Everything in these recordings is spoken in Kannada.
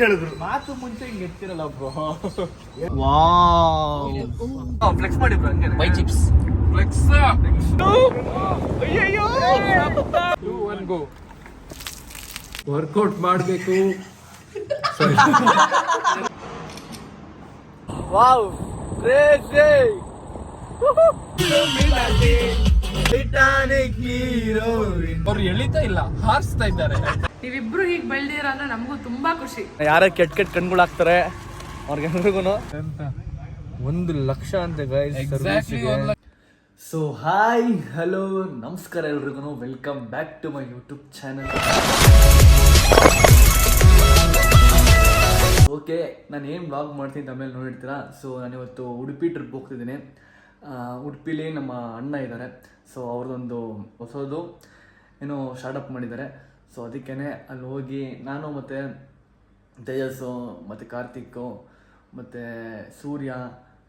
ಹೇಳಿದ್ರು ಮಾತು ಮುಂಚೆ ಹಿಂಗೆ ಎತ್ತಿರಲ್ಲ ಬ್ರೋ. ಫ್ಲೆಕ್ಸ್ ಮಾಡಿ ಬ್ರೋ ಹಂಗೆ ಬೈ ಚಿಪ್ಸ್ ಫ್ಲೆಕ್ಸ್. ಅಯ್ಯಯ್ಯೋ 2 1 ಗೋ. ವರ್ಕೌಟ್ ಮಾಡಬೇಕು. Wow crazy. ಅವ್ರು ಎಳಿತಾ ಇಲ್ಲ, ಹಾರಿಸ್ತಾ ಇದ್ದಾರೆ. ನೀವಿಬ್ರು ಹೀಗೆ ಬೆಳ್ದಿರ ಅಂದ್ರೆ ನಮಗೂ ತುಂಬಾ ಖುಷಿ. ಯಾರ ಕೆಟ್ಟ ಕೆಟ್ಟ ಕಣ್ಗಳು ಹಾಕ್ತಾರೆ ಅವ್ರಿಗೆಲ್ರಿಗೂ 1 ಲಕ್ಷ ಅಂತೆ ಗೈಸ್. ಸೊ ಹಾಯ್ ಹಲೋ ನಮಸ್ಕಾರ ಎಲ್ರಿಗೂ, welcome back to my YouTube channel. Okay, ನಾನು ಏನು ವ್ಲಾಗ್ ಮಾಡ್ತೀನಿ ಆಮೇಲೆ ನೋಡಿರ್ತೀರಾ. ಸೊ ನಾನಿವತ್ತು ಉಡುಪಿ ಟ್ರಿಪ್ ಹೋಗ್ತಿದ್ದೀನಿ. ಉಡುಪಿಲಿ ನಮ್ಮ ಅಣ್ಣ ಇದ್ದಾರೆ. ಸೊ ಅವ್ರದ್ದೊಂದು ಹೊಸದು ಏನೋ ಸ್ಟಾರ್ಟಪ್ ಮಾಡಿದ್ದಾರೆ. ಸೊ ಅದಕ್ಕೇ ಅಲ್ಲಿ ಹೋಗಿ ನಾನು ಮತ್ತು ತೇಜಸ್ಸು ಮತ್ತು ಕಾರ್ತಿಕ್ಕು ಮತ್ತು ಸೂರ್ಯ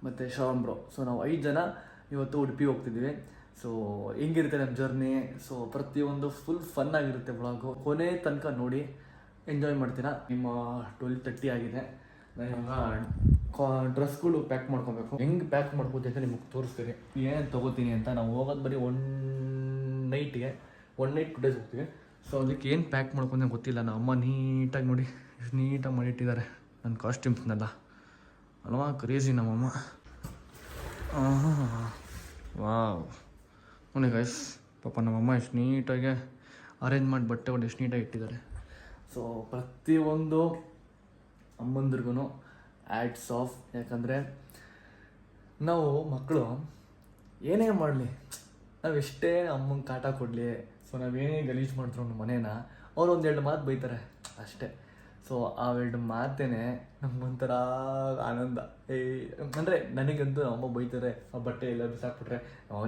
ಮತ್ತು ಶ್ರವಣ್ ಬ್ರೋ, ಸೊ ನಾವು 5 ಜನ ಇವತ್ತು ಉಡುಪಿ ಹೋಗ್ತಿದ್ದೀವಿ. ಸೊ ಹೆಂಗಿರುತ್ತೆ ನಮ್ಮ ಜರ್ನಿ. ಸೊ ಪ್ರತಿಯೊಂದು ಫುಲ್ ಫನ್ ಆಗಿರುತ್ತೆ ವ್ಲಾಗು, ಕೊನೆ ತನಕ ನೋಡಿ ಎಂಜಾಯ್ ಮಾಡ್ತೀರಾ. ನಿಮ್ಮ 12:30 ಆಗಿದೆ. ನಾನು ಇವಾಗ ಡ್ರೆಸ್ಗಳು ಪ್ಯಾಕ್ ಮಾಡ್ಕೊಬೇಕು. ಹೆಂಗೆ ಪ್ಯಾಕ್ ಮಾಡ್ಬೋದು ಅಂತ ನಿಮಗೆ ತೋರಿಸ್ತೀನಿ, ಏನು ತೊಗೋತೀನಿ ಅಂತ. ನಾವು ಹೋಗೋದು ಬರೀ 1 ನೈಟ್ಗೆ, 1 ನೈಟ್ 2 ಡೇಸ್ ಹೋಗ್ತೀವಿ. ಸೊ ಅದಕ್ಕೆ ಏನು ಪ್ಯಾಕ್ ಮಾಡ್ಕೊಂಡೆ ಗೊತ್ತಿಲ್ಲ. ನಮ್ಮ ಅಮ್ಮ ನೀಟಾಗಿ ನೋಡಿ ಎಷ್ಟು ನೀಟಾಗಿ ಮಾಡಿಟ್ಟಿದ್ದಾರೆ ನನ್ನ ಕಾಸ್ಟ್ಯೂಮ್ಸ್ನೆಲ್ಲ ಅಲ್ವಾ. ಕ್ರೇಜಿ ನಮ್ಮಮ್ಮ. ವಾವ್ ನೋಡಿ ಗೈಸ್, ಪಾಪ ನಮ್ಮಮ್ಮ ಎಷ್ಟು ನೀಟಾಗಿ ಅರೇಂಜ್ ಮಾಡಿ ಬಟ್ಟೆ ಒಂದು ಎಷ್ಟು ನೀಟಾಗಿ ಇಟ್ಟಿದ್ದಾರೆ. ಸೊ ಪ್ರತಿಯೊಂದು ಅಮ್ಮಂದ್ರಿಗೂ ಆ್ಯಡ್ಸ್ ಆಫ್. ಯಾಕಂದರೆ ನಾವು ಮಕ್ಕಳು ಏನೇ ಮಾಡಲಿ, ನಾವು ಎಷ್ಟೇ ಅಮ್ಮಂಗೆ ಕಾಟ ಕೊಡಲಿ, ಸೊ ನಾವೇನೇ ಗಲೀಜು ಮಾಡ್ತಾರೆ ನಮ್ಮ ಮನೇನ, ಅವ್ರು 1-2 ಮಾತು ಬೈತಾರೆ ಅಷ್ಟೇ. ಸೊ ಆ 2 ಮಾತೇ ನಮಗೊಂಥರ ಆನಂದ. ಅಂದರೆ ನನಗಂತೂ ಅಮ್ಮ ಬೈತಾರೆ, ಆ ಬಟ್ಟೆ ಎಲ್ಲ ಬಿಸಾಕ್ಬಿಟ್ರೆ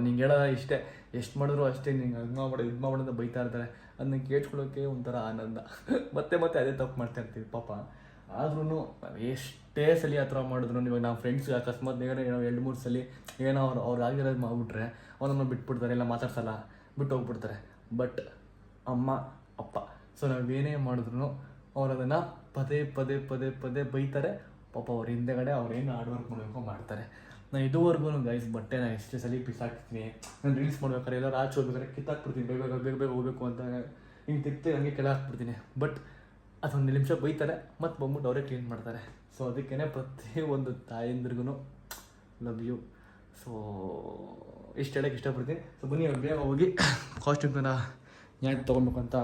ನಿಂಗೆ ಹೇಳೋದ ಇಷ್ಟೇ, ಎಷ್ಟು ಮಾಡಿದ್ರು ಅಷ್ಟೇ, ನಿಂಗೆ ಅದು ಮಾಡ್ಬಿಡು ಇದು ಮಾಡ್ಬಿಡು ಅಂತ ಬೈತಾ ಇರ್ತಾರೆ. ಅದನ್ನ ಕೇಳಿಸ್ಕೊಳ್ಳೋಕ್ಕೆ ಒಂಥರ ಆನಂದ. ಮತ್ತೆ ಅದೇ ತಪ್ಪು ಮಾಡ್ತಾ ಇರ್ತೀವಿ ಪಾಪ. ಆದ್ರೂ ನಾವು ಎಷ್ಟೇ ಸಲ ಆ ಥರ ಮಾಡಿದ್ರು, ಇವಾಗ ನಾವು ಫ್ರೆಂಡ್ಸ್ ಅಕಸ್ಮಾತ್ ಏನೋ 2-3 ಸಲ ಏನೋ ಅವ್ರು ಆಗಿರೋದು ಮಾಡಿಬಿಟ್ರೆ ಅವನನ್ನು ಬಿಟ್ಬಿಡ್ತಾರೆ, ಎಲ್ಲ ಮಾತಾಡ್ಸಲ್ಲ, ಬಿಟ್ಟು ಹೋಗ್ಬಿಡ್ತಾರೆ. ಬಟ್ ಅಮ್ಮ ಅಪ್ಪ, ಸೊ ನಾವೇನೇ ಮಾಡಿದ್ರು ಅವ್ರು ಅದನ್ನು ಪದೇ ಬೈತಾರೆ ಪಾಪ. ಅವ್ರ ಹಿಂದೆಗಡೆ ಅವ್ರೇನು ಹಾರ್ಡ್ ವರ್ಕ್ ಮಾಡಬೇಕು ಮಾಡ್ತಾರೆ. ನಾನು ಇದುವರೆಗೂ ಗೈಸ್ ಬಟ್ಟೆನ ಎಷ್ಟೇ ಸಲ ಬಿಸಾಕ್ತೀನಿ. ನಾನು ರೀಲ್ಸ್ ಮಾಡ್ಬೇಕಾದ್ರೆ ಎಲ್ಲರೂ ಆಚೆ ಹೋಗ್ಬೇಕಾದ್ರೆ ಕಿತ್ತಾಕ್ಬಿಡ್ತೀನಿ, ಬೇಗ ಹೋಗಬೇಕು ಅಂತ ಹಿಂಗೆ ತಿಕ್ತೆ ಹಂಗೆ ಕೆಳ ಹಾಕ್ಬಿಡ್ತೀನಿ. ಬಟ್ ಅದೊಂದು ನಿಮಿಷ ಬೈತಾರೆ, ಮತ್ತು ಬಂದ್ಬಿಟ್ಟು ಅವರೇ ಕ್ಲೀನ್ ಮಾಡ್ತಾರೆ. ಸೊ ಅದಕ್ಕೇ ಪ್ರತಿಯೊಂದು ತಾಯಂದ್ರಿಗೂ ಲವ್ ಯು. ಸೊ ಇಷ್ಟು ಹೇಳೋಕ್ಕೆ ಇಷ್ಟಪಡ್ತೀನಿ. ಸೊ ಬನ್ನಿ ಬೇಗ ಹೋಗಿ ಕಾಸ್ಟ್ಯೂಮ್ನ ಯಾಕೆ ತೊಗೊಳ್ಬೇಕು ಅಂತ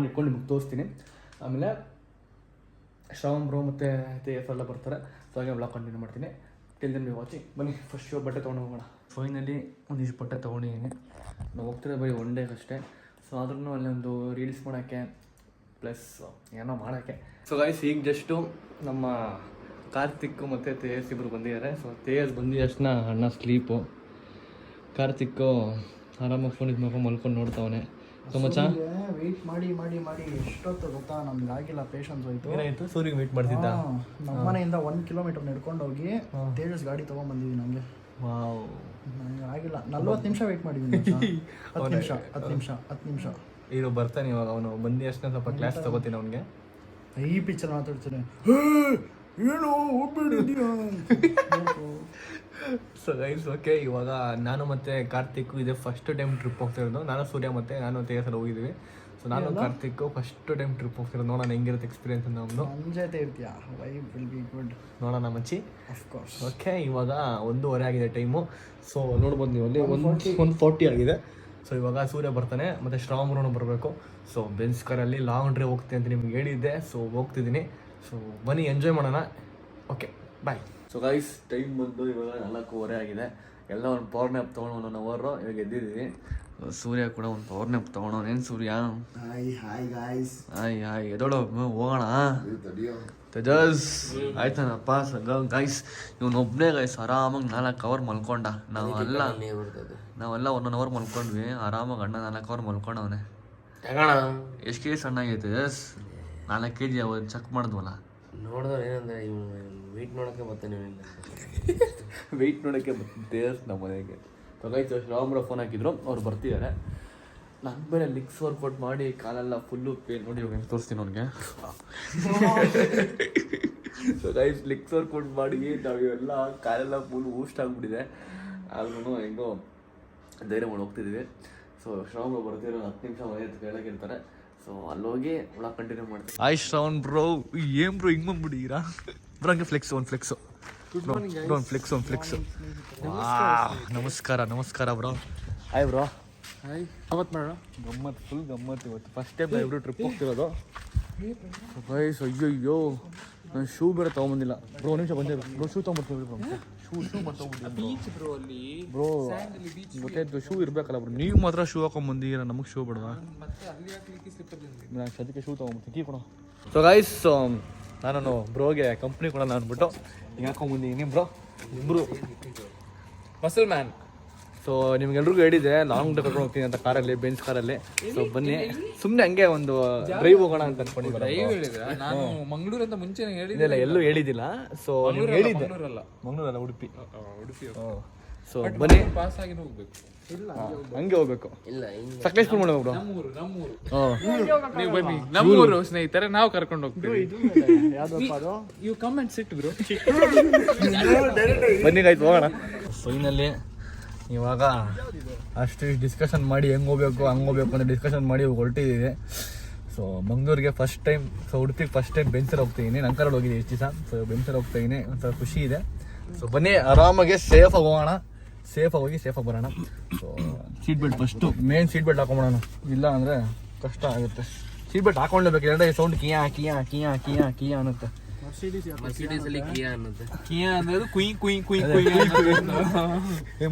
ಇಟ್ಕೊಂಡು ನಿಮಗೆ ತೋರಿಸ್ತೀನಿ. ಆಮೇಲೆ ಶ್ರವಣ್ ಬ್ರೋ ಮತ್ತು ತೇಜಸ್ ಎಲ್ಲ ಬರ್ತಾರೆ. ಸೊ ಹಾಗೆ ಬ್ಲಾಗ್ ಕಂಟಿನ್ಯೂ ಮಾಡ್ತೀನಿ. Till then be watching. ಬನ್ನಿ ಫಸ್ಟ್ ಬಟ್ಟೆ ತೊಗೊಂಡು ಹೋಗೋಣ. ಫೈನಲಿ ಒಂದಿಷ್ಟು ಬಟ್ಟೆ ತೊಗೊಂಡಿದ್ದೀನಿ. ನಾವು ಹೋಗ್ತಿರೋದು ಬರೀ 1 ಡೇಗೆ ಅಷ್ಟೇ. ಸೊ ಆದ್ರೂ ಅಲ್ಲೊಂದು ರೀಲ್ಸ್ ಮಾಡೋಕ್ಕೆ ಪ್ಲಸ್ ಏನೋ ಮಾಡೋಕ್ಕೆ. ಸೊ ಗೈಸ್ ಈಗ ಜಸ್ಟು ನಮ್ಮ ಕಾರ್ತಿಕ್ ಮತ್ತು ತೇಜಸ್ ಇಬ್ಬರು ಬಂದಿದ್ದಾರೆ. ಸೊ ತೇಜಸ್ ಬಂದಿದ ತಕ್ಷಣ ಅಣ್ಣ ಸ್ಲೀಪು, ಕಾರ್ತಿಕ್ಕು ಆರಾಮಾಗಿ ಫೋನ್ ಇದು ಮಲ್ಕೊಂಡು ನೋಡ್ತಾವನೆ. ಸೊ ಮಚ್ಚ ವೆಯ್ಟ್ ಮಾಡಿ ಎಷ್ಟೊತ್ತು ಗೊತ್ತಾ, ನಮ್ಗೆ ಆಗಿಲ್ಲ, ಪೇಷನ್ಸ್ ಹೋಯ್ತು. ಏನಾಯಿತು? ಸೂರ್ಯಗೆ ವೆಯ್ಟ್ ಮಾಡ್ತಿದ್ದ. ನಮ್ಮ ಮನೆಯಿಂದ 1 ಕಿಲೋಮೀಟರ್ ನಡ್ಕೊಂಡು ಹೋಗಿ ತೇಜಸ್ ಗಾಡಿ ತೊಗೊಂಡ್ಬಂದಿದ್ದೀನಿ. ನನಗೆ ವಾವ್, ನನಗೆ ಆಗಿಲ್ಲ. 40 ನಿಮಿಷ ವೆಯ್ಟ್ ಮಾಡಿದ್ದೀನಿ. 10 ನಿಮಿಷ ಇದು ಬರ್ತಾನೆ ಇವಾಗ. ಅವನು ಬಂದಿ ಅಷ್ಟೇ ಸ್ವಲ್ಪ ಕ್ಲಾಸ್ ತಗೋತೀನಿ ಅವನಿಗೆ. ಈ ಪಿಕ್ಚರ್ ಮಾತಾಡ್ತಾನೆ, ಏನು ಹೋಗ್ಬೇಡಿದ್ಯಾ. ಸೊ ಗೈಸ್ ಓಕೆ, ಇವಾಗ ನಾನು ಮತ್ತು ಕಾರ್ತಿಕ್ ಇದೇ ಫಸ್ಟ್ ಟೈಮ್ ಟ್ರಿಪ್ ಹೋಗ್ತಿರೋದು. ನಾನು ಸೂರ್ಯ ಮತ್ತು ನಾನು ತೇಜಸ್ ಹೋಗಿದ್ದೀವಿ. ಸೊ ನಾನು ಕಾರ್ತಿಕ್ ಫಸ್ಟ್ ಟೈಮ್ ಟ್ರಿಪ್ ಹೋಗ್ತಿರೋದು. ನೋಡೋಣ ಹೆಂಗಿರುತ್ತೆ ಎಕ್ಸ್ಪೀರಿಯನ್ಸ್ ಅಂತ. ನಮ್ಮದು ಜೊತೆ ಇರ್ತೀಯಾ, ವೈಬ್ ವಿಲ್ ಬಿ ಗುಡ್. ನೋಡೋಣ ಮಚ್ಚಿ. ಅಫ್ಕೋರ್ಸ್. ಓಕೆ, ಇವಾಗ 1:30 ಆಗಿದೆ ಟೈಮು. ಸೊ ನೋಡ್ಬೋದು ನೀವು ಅಲ್ಲಿ 1:40 ಆಗಿದೆ. ಸೊ ಇವಾಗ ಸೂರ್ಯ ಬರ್ತಾನೆ ಮತ್ತು ಶ್ರವಣ್ ಬರಬೇಕು. ಸೊ ಬೆನ್ಸ್ ಕಾರಲ್ಲಿ ಲಾಂಗ್ ಡ್ರೈವ್ ಹೋಗ್ತೀನಿ ಅಂತ ನಿಮ್ಗೆ ಹೇಳಿದ್ದೆ. ಸೊ ಹೋಗ್ತಿದ್ದೀನಿ. ಸೊ ಬನ್ನಿ ಎಂಜಾಯ್ ಮಾಡೋಣ. Okay bye. So guys time ಬಂದು ಇವಾಗ 4:15 ಆಗಿದೆ. ಎಲ್ಲ ಒಂದು ಪವರ್ ನ್ಯಾಪ್ ತೊಗೊಂಡು 1 ಅವರ್ ಇವಾಗ ಎದ್ದಿದ್ದೀವಿ. ಸೂರ್ಯ ಕೂಡ ಒಂದು ಪವರ್ ನ್ಯಾಪ್ ತೊಗೊಂಡವನೇನು ಸೂರ್ಯ? ಹಾಯ್ ಎದೋಳು ಹೋಗೋಣ. ತೇಜಸ್ ಆಯ್ತಾನಪ್ಪ. ಗೈಸ್ ಇವನೊಬ್ಬನೇ ಗೈಸ್ ಆರಾಮಾಗಿ 4 ಅವರ್ ಮಲ್ಕೊಂಡ. ನಾವೆಲ್ಲ 1 ಅವರ್ ಮಲ್ಕೊಂಡ್ವಿ ಆರಾಮಾಗಿ. ಅಣ್ಣ 4 ಅವರ್ ಮಲ್ಕೊಂಡವನೆ. ಎಷ್ಟು ಕೆ ಜಿ ಸಣ್ಣ ಆಗೈತೆ ತೇಜಸ್? 4 kg ಅವತ್ತು ಚೆಕ್ ಮಾಡಿದ್ವಲ್ಲ. ನೋಡಿದ್ರೆ ಏನಂದರೆ ವೆಯ್ಟ್ ನೋಡೋಕ್ಕೆ ಬರ್ತಾನೆ. ವೆಯ್ಟ್ ನೋಡೋಕ್ಕೆ ತೇಜಸ್ ನಮ್ಮ ಮನೆಗೆ. ಸೊ ಗೈಸ್ ಶ್ರವಣ್ ಫೋನ್ ಹಾಕಿದ್ರು, ಅವ್ರು ಬರ್ತಿದ್ದಾರೆ. ನಾನು ಬೇರೆ ಲಿಕ್ಸ್ ವರ್ಕೌಟ್ ಮಾಡಿ ಕಾಲೆಲ್ಲ ಫುಲ್ಲು ಪೇನ್ ನೋಡಿ ಇವಾಗ ತೋರಿಸ್ತೀನಿ ಅವ್ನಿಗೆ. ಸೊ ಗೈಸ್ ಲಿಕ್ಸ್ ವರ್ಕೌಟ್ ಮಾಡಿ ನಾವೆಲ್ಲ ಕಾಲೆಲ್ಲ ಫುಲ್ ಊಸ್ಟ್ ಆಗಿಬಿಟ್ಟಿದೆ. ಆದ್ರೂ ಹೆಂಗೋ ಧೈರ್ಯ ಮಾಡಿ ಹೋಗ್ತಿದ್ದೀವಿ. ಸೊ ಶ್ರವಣ ಬರ್ತಿರೋ 10 ನಿಮಿಷ ಮನೆ ಕೇಳಕ್ಕಿರ್ತಾರೆ. ಸೊ ಅಲ್ಲೋಗಿ ಒಳಗೆ ಕಂಟಿನ್ಯೂ ಮಾಡ್ತೀವಿ. ಆಯ್ ಶ್ರವಣ್ ಬ್ರೋ, ಏನು ಬ್ರೋ ಹಿಂಗೆ ಬಂದ್ಬಿಟ್ಟಿದ್ದೀರಾ ಬ್ರೋ? ಹಂಗೆ ಫ್ಲೆಕ್ಸ್ ಒಂದು ಫ್ಲೆಕ್ಸು ಬ್ರೋ, ಫ್ಲೆಕ್ಸ್ ಒಂದು ಫ್ಲೆಕ್ಸು. ನಮಸ್ಕಾರ ಬ್ರೋ. Hi bro. ಹಾಯ್, ಗಮ್ಮತ್ ಮಾಡೋಣ. ಗಮ್ಮತ್, ಫುಲ್ ಗಮ್ಮತ್. ಇವತ್ತು ಫಸ್ಟ್ ಟೈಮ್ ನಾವು ಇಬ್ಬರು ಟ್ರಿಪ್ ಹೋಗ್ತಿರೋದು. ಗೈಸ್ ಅಯ್ಯೋ ನಾನು ಶೂ ಬೇರೆ ತೊಗೊಂಬಂದಿಲ್ಲ ಬ್ರೋ. ಒಂದು ನಿಮಿಷ ಬಂದೆ ಬ್ರೋ, ಶೂ ತೊಗೊಂಬರ್ತೀವಿ ಬ್ರೋ. ಶೂ ಬೀಚ್ ಬ್ರೋ, ಅಲ್ಲಿ ಬ್ರೋ ಗೊತ್ತಾಯ್ತು, ಶೂ ಇರಬೇಕಲ್ಲ ಬ್ರೋ. ನೀವು ಮಾತ್ರ ಶೂ ಹಾಕೊಂಬಂದಿರ, ನಮಗೆ ಶೂ ಬೇಡವಾ? ಮತ್ತೆ ಅಲ್ಲಿ ಹಾಕ್ಲಿಕ್ಕೆ ಸ್ಲಿಪ್ಪರ್ ತಂದಿದೆ. ನಾನು ಸದ್ಯಕ್ಕೆ ಶೂ ತೊಗೊಂಬರ್ತೀನಿ, ಕೀ ಕೊಡೋ. ಸೊ ಗೈಸ್ ನಾನು ಬ್ರೋಗೆ ಕಂಪ್ನಿ ಕೊಡೋಣ ಅಂದ್ಬಿಟ್ಟು ಹಿಂಗೆ ಹಾಕೊಂಬಂದಿದ್ದೀನಿ ಬ್ರೋ. ಇಬ್ಬರು ಮಸಲ್ ಮ್ಯಾನ್. ಸೊ ನಿಮ್ಗೆಲ್ರಿಗೂ ಹೇಳಿದೆ ಲಾಂಗ್ ಡ್ರೈವ್ ಕರ್ಕೊಂಡು ಹೋಗ್ತೀನಿ ಅಂತ ಕಾರಲ್ಲಿ, ಬೆಂಚ್ ಕಾರಲ್ಲಿ. ಸೊ ಬನ್ನಿ ಸುಮ್ಮನೆ ಹಂಗೆ ಒಂದು ಡ್ರೈವ್ ಹೋಗೋಣ ಅಂತ ಅನ್ಕೊಂಡಿದ್ದೀನಿ. ನಾನು ಮಂಗಳೂರು ಅಂತ ಮುಂಚೆನೇ ಹೇಳಿದ್ದೆ. ಇಲ್ಲ ಎಲ್ಲೂ ಹೇಳಿದ್ದಿಲ್ಲ. ಸೊ ನಿಮ್ಗೆ ಹೇಳಿದ್ದೆ, ಮಂಗಳೂರಲ್ಲ, ಮಂಗಳೂರಲ್ಲ, ಉಡುಪಿ. ಉಡುಪಿ. ಸೊ ಬನ್ನಿ, ಪಾಸ್ ಆಗಿ ಹೋಗ್ಬೇಕು. ಹಂಗೆ ಹೋಗ್ಬೇಕು. ಇಲ್ಲ ಸಕಲೇಶ್ಪುರ ಮಾಡೋದು ಬ್ರೋ. ನಮ್ಮೂರು. ನೀವು ಬನ್ನಿ, ನಮ್ಮೂರು ಸ್ನೇಹಿತರೆ, ನಾವು ಕರ್ಕೊಂಡು ಹೋಗ್ತೀವಿ. ಯಾವ್ದಪ್ಪ ಅದು? You come and sit bro. ಬನ್ನಿ ಆಯ್ತು ಹೋಗೋಣ. ಫೈನಲಿ ಇವಾಗ ಅಷ್ಟು ಡಿಸ್ಕಷನ್ ಮಾಡಿ ಹೆಂಗೆ ಹೋಗ್ಬೇಕು ಹಂಗೆ ಹೋಗ್ಬೇಕು ಅಂತ ಡಿಸ್ಕಷನ್ ಮಾಡಿ ಹೊರಟಿದ್ದೀವಿ. ಸೊ ಮಂಗಳೂರಿಗೆ ಫಸ್ಟ್ ಟೈಮ್, ಸೊ ಉಡುಪಿಗೆ ಫಸ್ಟ್ ಟೈಮ್ ಬೆಂಚಲ್ಲಿ ಹೋಗ್ತಿದ್ದೀನಿ. ನನ್ನ ಕಡೆ ಹೋಗಿದ್ದೀನಿ ಎಷ್ಟು ದಿವಸ. ಸೊ ಬೆಂಚಲ್ಲಿ ಹೋಗ್ತಾಯಿದ್ದೀನಿ, ಒಂಥರ ಖುಷಿ ಇದೆ. ಸೊ ಬನ್ನಿ ಆರಾಮಾಗಿ ಸೇಫಾಗಿ ಹೋಗೋಣ, ಸೇಫಾಗಿ ಹೋಗಿ ಸೇಫಾಗಿ ಬರೋಣ. So seat belt first, main seat belt ಹಾಕೊಂಬಿಡೋಣ, ಇಲ್ಲ ಅಂದರೆ ಕಷ್ಟ ಆಗುತ್ತೆ. ಸೀಟ್ ಬೆಲ್ಟ್ ಹಾಕೊಂಡ್ಲೇಬೇಕು, ಎರಡೇ ಸೌಂಡ್ ಕಿಯಾ ಕಿಯಾ ಕಿಯಾ ಕಿಯಾ ಕಿಯಾ ಅನ್ನುತ್ತೆ. ಮರ್ಸಿಡೀಸ್ ಅಲ್ಲಿ ಕಿಯಾ ಅನ್ನೋದು. ಕಿಯಾ ಅಂದ್ರೆ ಕುಯ್ ಕುಯ್ ಕುಯ್ ಕುಯ್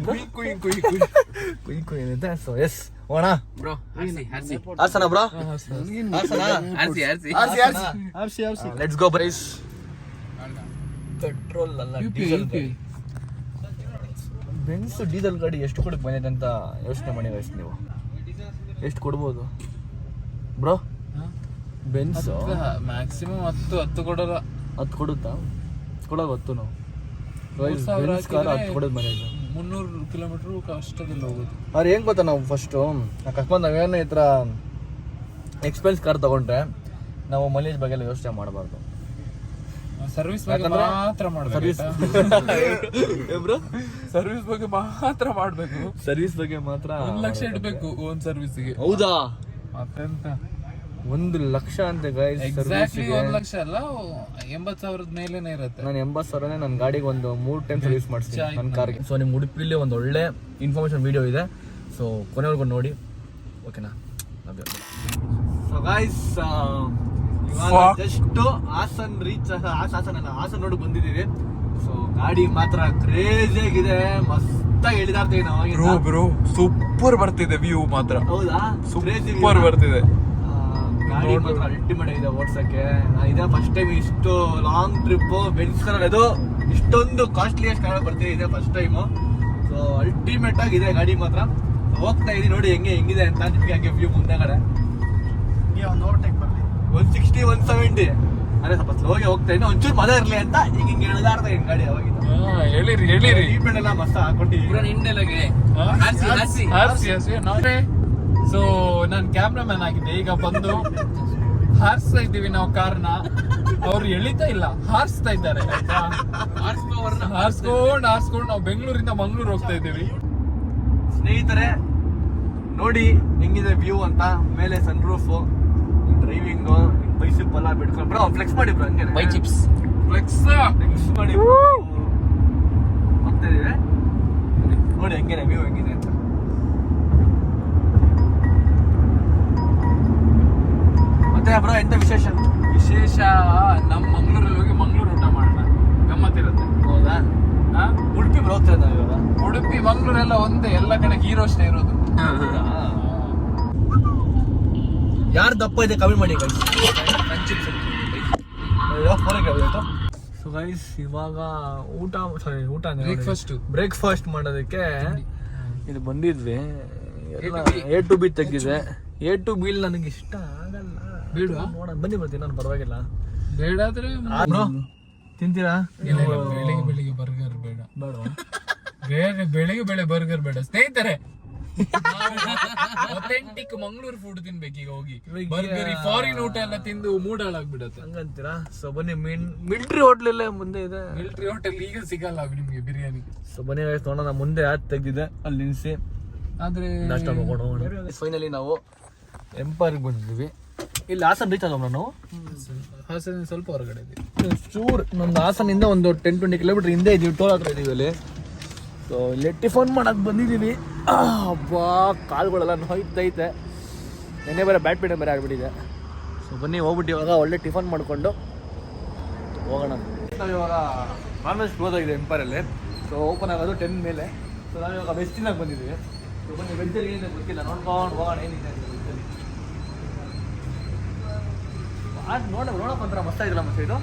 ಕುಯ್ ಕುಯ್ ಅನ್ನುತ್ತೆ. ಸೊ ಎಸ್ ಹೋಗೋಣ ಬ್ರೋ. ಹಾರ್ಸಿ ಹಾಸನ ಬ್ರೋ, ಹಾರ್ಸಿ. ಲೆಟ್ಸ್ ಗೋ ಬ್ರೈಸ್. ಪೆಟ್ರೋಲ್ ಅಲ್ಲ ಡೀಸೆಲ್. ಬೆನ್ಸ್ ಡೀಸೆಲ್ ಗಾಡಿ ಎಷ್ಟು ಕೊಡಕ್ಕೆ ಬಂದಿದೆ ಅಂತ ಯೋಚನೆ ಮಾಡಿ ಗೈಸ್. ನೀವು ಎಷ್ಟು ಕೊಡ್ಬೋದು ಬ್ರೋ? ಬೆನ್ಸ್ ಮ್ಯಾಕ್ಸಿಮಮ್ 10 ಕೊಡಲ್ಲ. 10 ಕೊಡುತ್ತಾ? ಕೊಡೋದು 10 ನಾವು. ಬೆನ್ಸ್ ಕಾರ್ 10 ಕೊಡೋದು ಮನೆಗೆ. 300 ಕಿಲೋಮೀಟರ್ ಕಷ್ಟದಲ್ಲಿ ಹೋಗೋದು. ಅವ್ರು ಹೆಂಗೆ ಗೊತ್ತಾ, ನಾವು ಫಸ್ಟು ಅಕಸ್ಮಾತ್ ನಾವೇನು ಈ ಥರ ಎಕ್ಸ್ಪೆನ್ಸ್ ಕಾರ್ ತೊಗೊಂಡ್ರೆ ನಾವು ಮೈಲೇಜ್ ಬಗ್ಗೆ ಎಲ್ಲ ಯೋಚನೆ ಮಾಡಬಾರ್ದು. ಸರ್ವಿಸ್ ಬಗ್ಗೆ ಮಾತ್ರ ಮಾಡ್ಬೇಕು. ಸರ್ವಿಸ್ ಬಗ್ಗೆ ಮಾತ್ರ ಮಾಡ್ಬೇಕು. ಸರ್ವಿಸ್ ಬಗ್ಗೆ ಮಾತ್ರ 1 ಲಕ್ಷ ಇಡ್ಬೇಕು ಒಂದ್ ಸರ್ವಿಸ್ಗೆ. ಹೌದಾ? ಮತ್ತೆಂತ 1 ಲಕ್ಷ ಅಂತೆ ಗೈಸ್. ಎಕ್ಸಾಕ್ಟ್ಲಿ 1 ಲಕ್ಷ ಅಲ್ಲ, 80,000 ಮೇಲೇನೆ ಇರುತ್ತೆ. ನಾನು 80,000ನೇ ನನ್ನ ಗಾಡಿಗೆ ಒಂದು 3 ಟೈಮ್ ಸರ್ವಿಸ್ ಮಾಡಿಸ್ತೀನಿ ನನ್ನ ಕಾರ್ಗೆ. ಸೊ ನಿಮ್ಮ ಉಡುಪಿಲಿ ಒಂದು ಒಳ್ಳೆ ಇನ್ಫಾರ್ಮೇಷನ್ ವಿಡಿಯೋ ಇದೆ. ಸೊ ಕೊನೆವರೆಗೂ ನೋಡಿ, ಓಕೆನಾ? So guys just Hassan reach, Hassan ನೋಡಿ ಬಂದಿದ್ದೀವಿ. ಸೊ ಗಾಡಿ ಮಾತ್ರ ಕ್ರೇಜಿ ಆಗಿದೆ, ಮಸ್ತಾಗಿ ಎಳಿದಾಡ್ತೀವಿ ನಾವು. ಬ್ರೋ ಸೂಪರ್ ಬರ್ತಿದೆ ವ್ಯೂ ಮಾತ್ರ. ಹೌದಾ? ಸೂಪರ್ ಬರ್ತಿದೆ ಗಾಡಿ ಮಾತ್ರ ಅಲ್ಟಿಮೇಟ್ ಆಗಿದೆ ಓಡ್ಸಕ್ಕೆ. ಇದೇ ಫಸ್ಟ್ ಟೈಮ್ ಇಷ್ಟು ಲಾಂಗ್ ಟ್ರಿಪ್ ಬೆಂಚ್ ಕಾರ್, ಅದು ಇಷ್ಟೊಂದು ಕಾಸ್ಟ್ಲಿಯಸ್ಟ್ ಕಾರ್ ಬರ್ತಿದೆ, ಇದೆ ಫಸ್ಟ್ ಟೈಮು. ಸೊ ಅಲ್ಟಿಮೇಟ್ ಆಗಿದೆ ಗಾಡಿ ಮಾತ್ರ. ಹೋಗ್ತಾ ಇದೀನಿ ನೋಡಿ ಹೆಂಗಿದೆ ಅಂತ. ನಿಮಗೆ ಹಂಗೆ ವ್ಯೂ ಮುಂದೆಗಡೆ ಒಂದು ಓವರ್ಟೇಕ್ ಬರಲಿ 160 170 ಅದೇ ಸ್ವಲ್ಪ ಸ್ಲೋಗೆ ಹೋಗ್ತಾ ಇದ್ದೀನಿ, ಒಂಚೂರು ಮಜಾ ಇರಲಿ ಅಂತ ಹಿಂಗೆ ಎಳೆದಾಡ್ತಾ ಇದ್ದೀನಿ ಗಾಡಿ. ಅವಾಗಿದ್ದು ಹೇಳಿರಿ ಟ್ರೀಟ್ಮೆಂಟ್ ಎಲ್ಲ ಮಸ್ತ್ ಹಾಕೊಂಡಿದ್ದೀವಿ. ಸೊ ನಾನು ಕ್ಯಾಮ್ರಾಮನ್ ಆಗಿದ್ದೆ, ಈಗ ಬಂದು ಹಾರಿಸ್ತಾ ಇದ್ದೀವಿ ನಾವು ಕಾರ್ನ. ಅವ್ರು ಎಳಿತಾ ಇಲ್ಲ, ಹಾರಿಸ್ತಾ ಇದ್ದಾರೆ. ಹಾರಿಸ್ಕೊಂಡು ನಾವು ಬೆಂಗಳೂರಿಂದ ಮಂಗಳೂರು ಹೋಗ್ತಾ ಇದ್ದೀವಿ. ಸ್ನೇಹಿತರೆ ನೋಡಿ ಹೆಂಗಿದೆ ವ್ಯೂ ಅಂತ. ಮೇಲೆ ಸನ್ ರೂಫು, ಡ್ರೈವಿಂಗು, ಬೈಸಿಪ್ ಎಲ್ಲ ಬಿಡ್ಕೊಂಡು ಬ್ರೋ ಫ್ಲೆಕ್ಸ್ ಮಾಡಿ ಬ್ರೋ, ಹಂಗೆ ಬೈ ಚಿಪ್ಸ್ ಫ್ಲೆಕ್ಸ್ ಮಾಡಿ ಹೋಗ್ತಾ ಇದೀವಿ. ನೋಡಿ ಹೆಂಗಿದೆ ವ್ಯೂ ಹೆಂಗಿದೆ ಅಂತ. ಮತ್ತೆ ಬ್ರೋ ಎಂತ ವಿಶೇಷ? ನಮ್ಮ ಮಂಗಳೂರಲ್ಲಿ ಹೋಗಿ ಮಂಗಳೂರು ಊಟ ಮಾಡೋಣ, ಗಮ್ಮತ್ತಿರುತ್ತೆ. ಹೌದಾ? ಉಡುಪಿ ಬ್ರೋ ಹೋಗ್ತಾ ಇದ್ದಾವೆ ಇವಾಗ. ಉಡುಪಿ ಮಂಗಳೂರೆಲ್ಲ ಒಂದೇ, ಎಲ್ಲ ಕಡೆ ಹೀರೋ ಅಷ್ಟೇ ಇರೋದು. ಯಾರು ದಪ್ಪ ಇದೆ ಕಮ್ಮಿ ಮಾಡಿ ಗೈಸ್. ಸೊ ಗೈಸ್ ಇವಾಗ ಬ್ರೇಕ್ಫಾಸ್ಟ್ ಮಾಡೋದಕ್ಕೆ ಇದು ಬಂದಿದ್ವಿ. ಎಲ್ಲ A to B ತೆಗಿದೆ. A to B ನನಗೆ ಇಷ್ಟ ಆಗಲ್ಲ. ಬೇಡ ನೋಡ ಬನ್ನಿ ಬರ್ತೀನಿ ನಾನು, ಪರವಾಗಿಲ್ಲ. ಬೇಡ ಆದ್ರೆ ತಿಂತೀರಾ? ಬೆಳಿಗ್ಗೆ ಬರ್ಗರ್ ಬೇಡ. ಬೆಳಿಗ್ಗೆ ಬರ್ಗರ್ ಬೇಡ ಸ್ನೇಹಿತರೆ. ಅಥೆಂಟಿಕ್ ಮಂಗಳೂರು ಫುಡ್ ತಿನ್ಬೇಕು ಈಗ ಹೋಗಿ. ಬರ್ಗರ್ ಫಾರಿನ್ ಊಟ ಎಲ್ಲ ತಿಂದು ಮೂಡ್ ಹಾಳಾಗ್ಬಿಡತ್ತೆ. ಹಂಗಂತೀರಾ? ಸೊ ಬನ್ನಿ, ಮಿಲಿಟರಿ ಹೋಟ್ಲೆಲ್ಲ ಮುಂದೆ ಇದೆ. ಮಿಲಿಟರಿ ಹೋಟೆಲ್ ಈಗ ಸಿಗಲ್ಲ ನಿಮ್ಗೆ ಬಿರಿಯಾನಿ. ಸೊ ಬನ್ನಿ guys, ನೋಡೋಣ. ಮುಂದೆ ಯಾತ್ ತೆಗ್ದಿದೆ ಅಲ್ಲಿ ನಿಲ್ಸಿ ಆದ್ರೆ ನಾಷ್ಟ ಮಾಡ್ಕೊಂಡು ಹೋಗೋಣ. ಫೈನಲಿ ನಾವು ಎಂಪೈರ್ಗೆ ಬಂದಿದ್ದೀವಿ. ಇಲ್ಲಿ ಹಾಸನ್ ರೀಚ್ ಆದವ ನಾವು. ಹಾಸನ ಸ್ವಲ್ಪ ಹೊರಗಡೆ ಇದೆ. ಚೂರ್ ನಮ್ದು ಹಾಸನಿಂದ ಒಂದು 10-20 ಕಿಲೋಮೀಟರ್ ಹಿಂದೆ ಇದೀವಿ, ಟೋಲ್ ಹತ್ರ ಇದೀವಿ ಅಲ್ಲಿ. ಸೊ ಇಲ್ಲಿ ಟಿಫನ್ ಮಾಡಕ್ ಬಂದಿದ್ದೀವಿ. ಹಬ್ಬ ಕಾಲುಗಳೆಲ್ಲ ನೋಯ್ತೈತೆ. ನೆನ್ನೆ ಬೇರೆ ಬ್ಯಾಡ್ಮಿಂಟನ್ ಬೇರೆ ಆಡ್ಬಿಟ್ಟಿದೆ. ಸೊ ಬನ್ನಿ ಹೋಗ್ಬಿಟ್ಟು ಇವಾಗ ಒಳ್ಳೆ ಟಿಫನ್ ಮಾಡಿಕೊಂಡು ಹೋಗೋಣ. ನಾವು ಇವಾಗ ನಾನ್ ವೆಜ್ ಕ್ಲೋಸ್ ಆಗಿದೆ ಎಂಪೈರಲ್ಲಿ. ಸೊ ಓಪನ್ ಆಗೋದು 10 ಮೇಲೆ. ಸೊ ನಾವು ಇವಾಗ ವೆಜ್ ತಿನ್ನಕ್ಕೆ ಬಂದಿದ್ದೀವಿ. ಸೊ ಬನ್ನಿ ವೆಜ್ಜಲ್ಲಿ ಏನಿದೆ ಗೊತ್ತಿಲ್ಲ, ನೋಡ್ಕೊಂಡು ಹೋಗೋಣ ಏನಿದೆ ಅಂತ ವೆಜ್ಜಲ್ಲಿ. ನೋಡಪ್ಪ ಒಂಥರ ಮಸ್ತಾಗಿಲ್ಲ ಮತ್ತೆ ಇದು.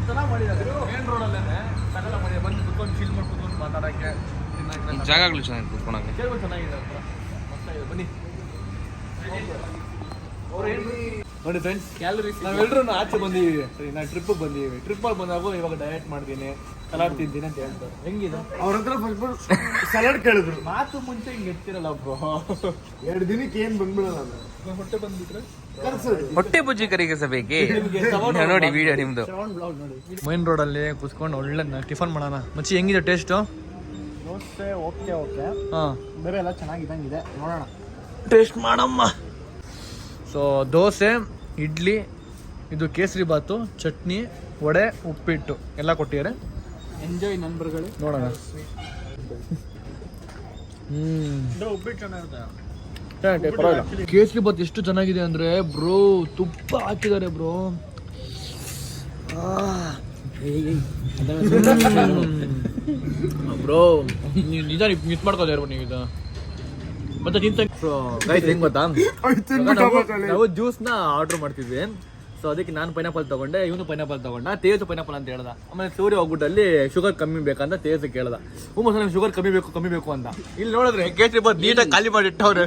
ಚೆನ್ನಾಗಿ ಮಾಡಿದ್ದಾರೆ. ಮೇನ್ ರೋಡಲ್ಲೇ ಸಕಲ ಮಾಡಿದ್ದಾರೆ. ಬಂದು ಕುತ್ಕೊಂಡು ಚಿಲ್ ಮಾಡಿ ಕುತ್ಕೊಂಡು ಮಾತಾಡೋಕ್ಕೆ ಜಾಗಗಳು ಚೆನ್ನಾಗಿ ಕುತ್ಕೊಳಕ್ಕೆ. ಕೇಳ್ಬೋದು, ಚೆನ್ನಾಗಿದೆ ಒಂಥರ ಮಸ್ತಾಗಿದೆ. ಬನ್ನಿ ನೋಡಿ ಫ್ರೆಂಡ್ಸ್, ನಾವೆಲ್ಲರೂ ಆಚೆ ಬಂದಿದ್ದೀವಿ. ಸರಿ, ನಾನು ಟ್ರಿಪ್ಪಿಗೆ ಬಂದಿದ್ದೀವಿ. ಟ್ರಿಪ್ಪಲ್ಲಿ ಬಂದಾಗ ಇವಾಗ ಡಯಟ್ ಮಾಡ್ತೀನಿ, ಸಲಾಡ್ ತಿಂತೀನಿ ಅಂತ ಹೇಳ್ತಾರೆ. ಹೆಂಗಿದೆ? ಅವ್ರ ಹತ್ರ ಫಸ್ಟ್ ಸಲಾಡ್ ಕೇಳಿದ್ರು. ಮಾತು ಮುಂಚೆ ಹಿಂಗೆ ಎತ್ತಿರಲ್ಲ ಬ್ರೋ. 2 ದಿನಕ್ಕೆ ಏನ್ ಬಂದ್ಬಿಡಲ್ಲ ಹೊಟ್ಟೆ ಬಂದ್ಬಿಟ್ರೆ ಹೊಟ್ಟೆ ಬುಜ್ಜಿ ಕರಿಗಿಸಬೇಕೇ? ನೋಡಿ ವಿಡಿಯೋ ನಿಮ್ದು. ಬ್ಲಾಗ್ ನೋಡಿ. ಮೈನ್ ರೋಡಲ್ಲಿ ಕುತ್ಕೊಂಡು ಒಳ್ಳೆ ಟಿಫನ್ ಮಾಡೋಣ. ಮಚ್ಚಿ ಹೆಂಗಿದೆ ಟೇಸ್ಟು? ದೋಸೆ ಓಕೆ ಹಾಂ, ಬೇರೆ ಎಲ್ಲ ಚೆನ್ನಾಗಿದ್ದಂಗಿದೆ. ನೋಡೋಣ. ಟೇಸ್ಟ್ ಮಾಡಮ್ಮ. ಸೊ ದೋಸೆ, ಇಡ್ಲಿ, ಇದು ಕೇಸರಿ ಬಾತು, ಚಟ್ನಿ, ವಡೆ, ಉಪ್ಪಿಟ್ಟು ಎಲ್ಲ ಕೊಟ್ಟಿದ್ದಾರೆ. ಎಂಜಾಯ್ ನನ್ಬರ್ಗಳು. ನೋಡೋಣ. ಉಪ್ಪಿಟ್ಟು ಚೆನ್ನಾಗಿರುತ್ತೆ. ಪರವಾಗಿಲ್ಲ. ಕೇಸರಿ ಬಾತ್ ಎಷ್ಟು ಚೆನ್ನಾಗಿದೆ ಅಂದ್ರೆ ಬ್ರೋ, ತುಪ್ಪ ಹಾಕಿದ್ದಾರೆ ಬ್ರೋ. ಬ್ರೋ ನಿಜ ಮಿಸ್ ಮಾಡ್ಕೋದಾರ ನೀವು ಇದು. ಮತ್ತೆ ಗೈಸ್ ಹೆಂಗ್ ಗೊತ್ತಾ, ನಾವು ಜ್ಯೂಸ್ನ ಆರ್ಡರ್ ಮಾಡ್ತಿದ್ವಿ. ಸೊ ಅದಕ್ಕೆ ನಾನು ಪೈನಾಪಲ್ ತಗೊಂಡೆ, ಇವನು ಪೈನಾಪಲ್ ತಗೊಂಡ. ತೇಜು ಪೈನಾಪಲ್ ಅಂತ ಹೇಳ್ದ. ಆಮೇಲೆ ಸೂರ್ಯ ಹೋಗ್ಬಿಟ್ಟು ಅಲ್ಲಿ ಶುಗರ್ ಕಮ್ಮಿ ಬೇಕಂತ ತೇಜು ಕೇಳ್ದ. ನಮ್ಗೆ ಶುಗರ್ ಕಮ್ಮಿ ಬೇಕು ಅಂತ. ಇಲ್ಲಿ ನೋಡಿದ್ರೆ ಕೇಸರಿ ಬಾತ್ ನೀಟಾಗಿ ಖಾಲಿ ಮಾಡಿ ಇಟ್ಟವ್ರೆ.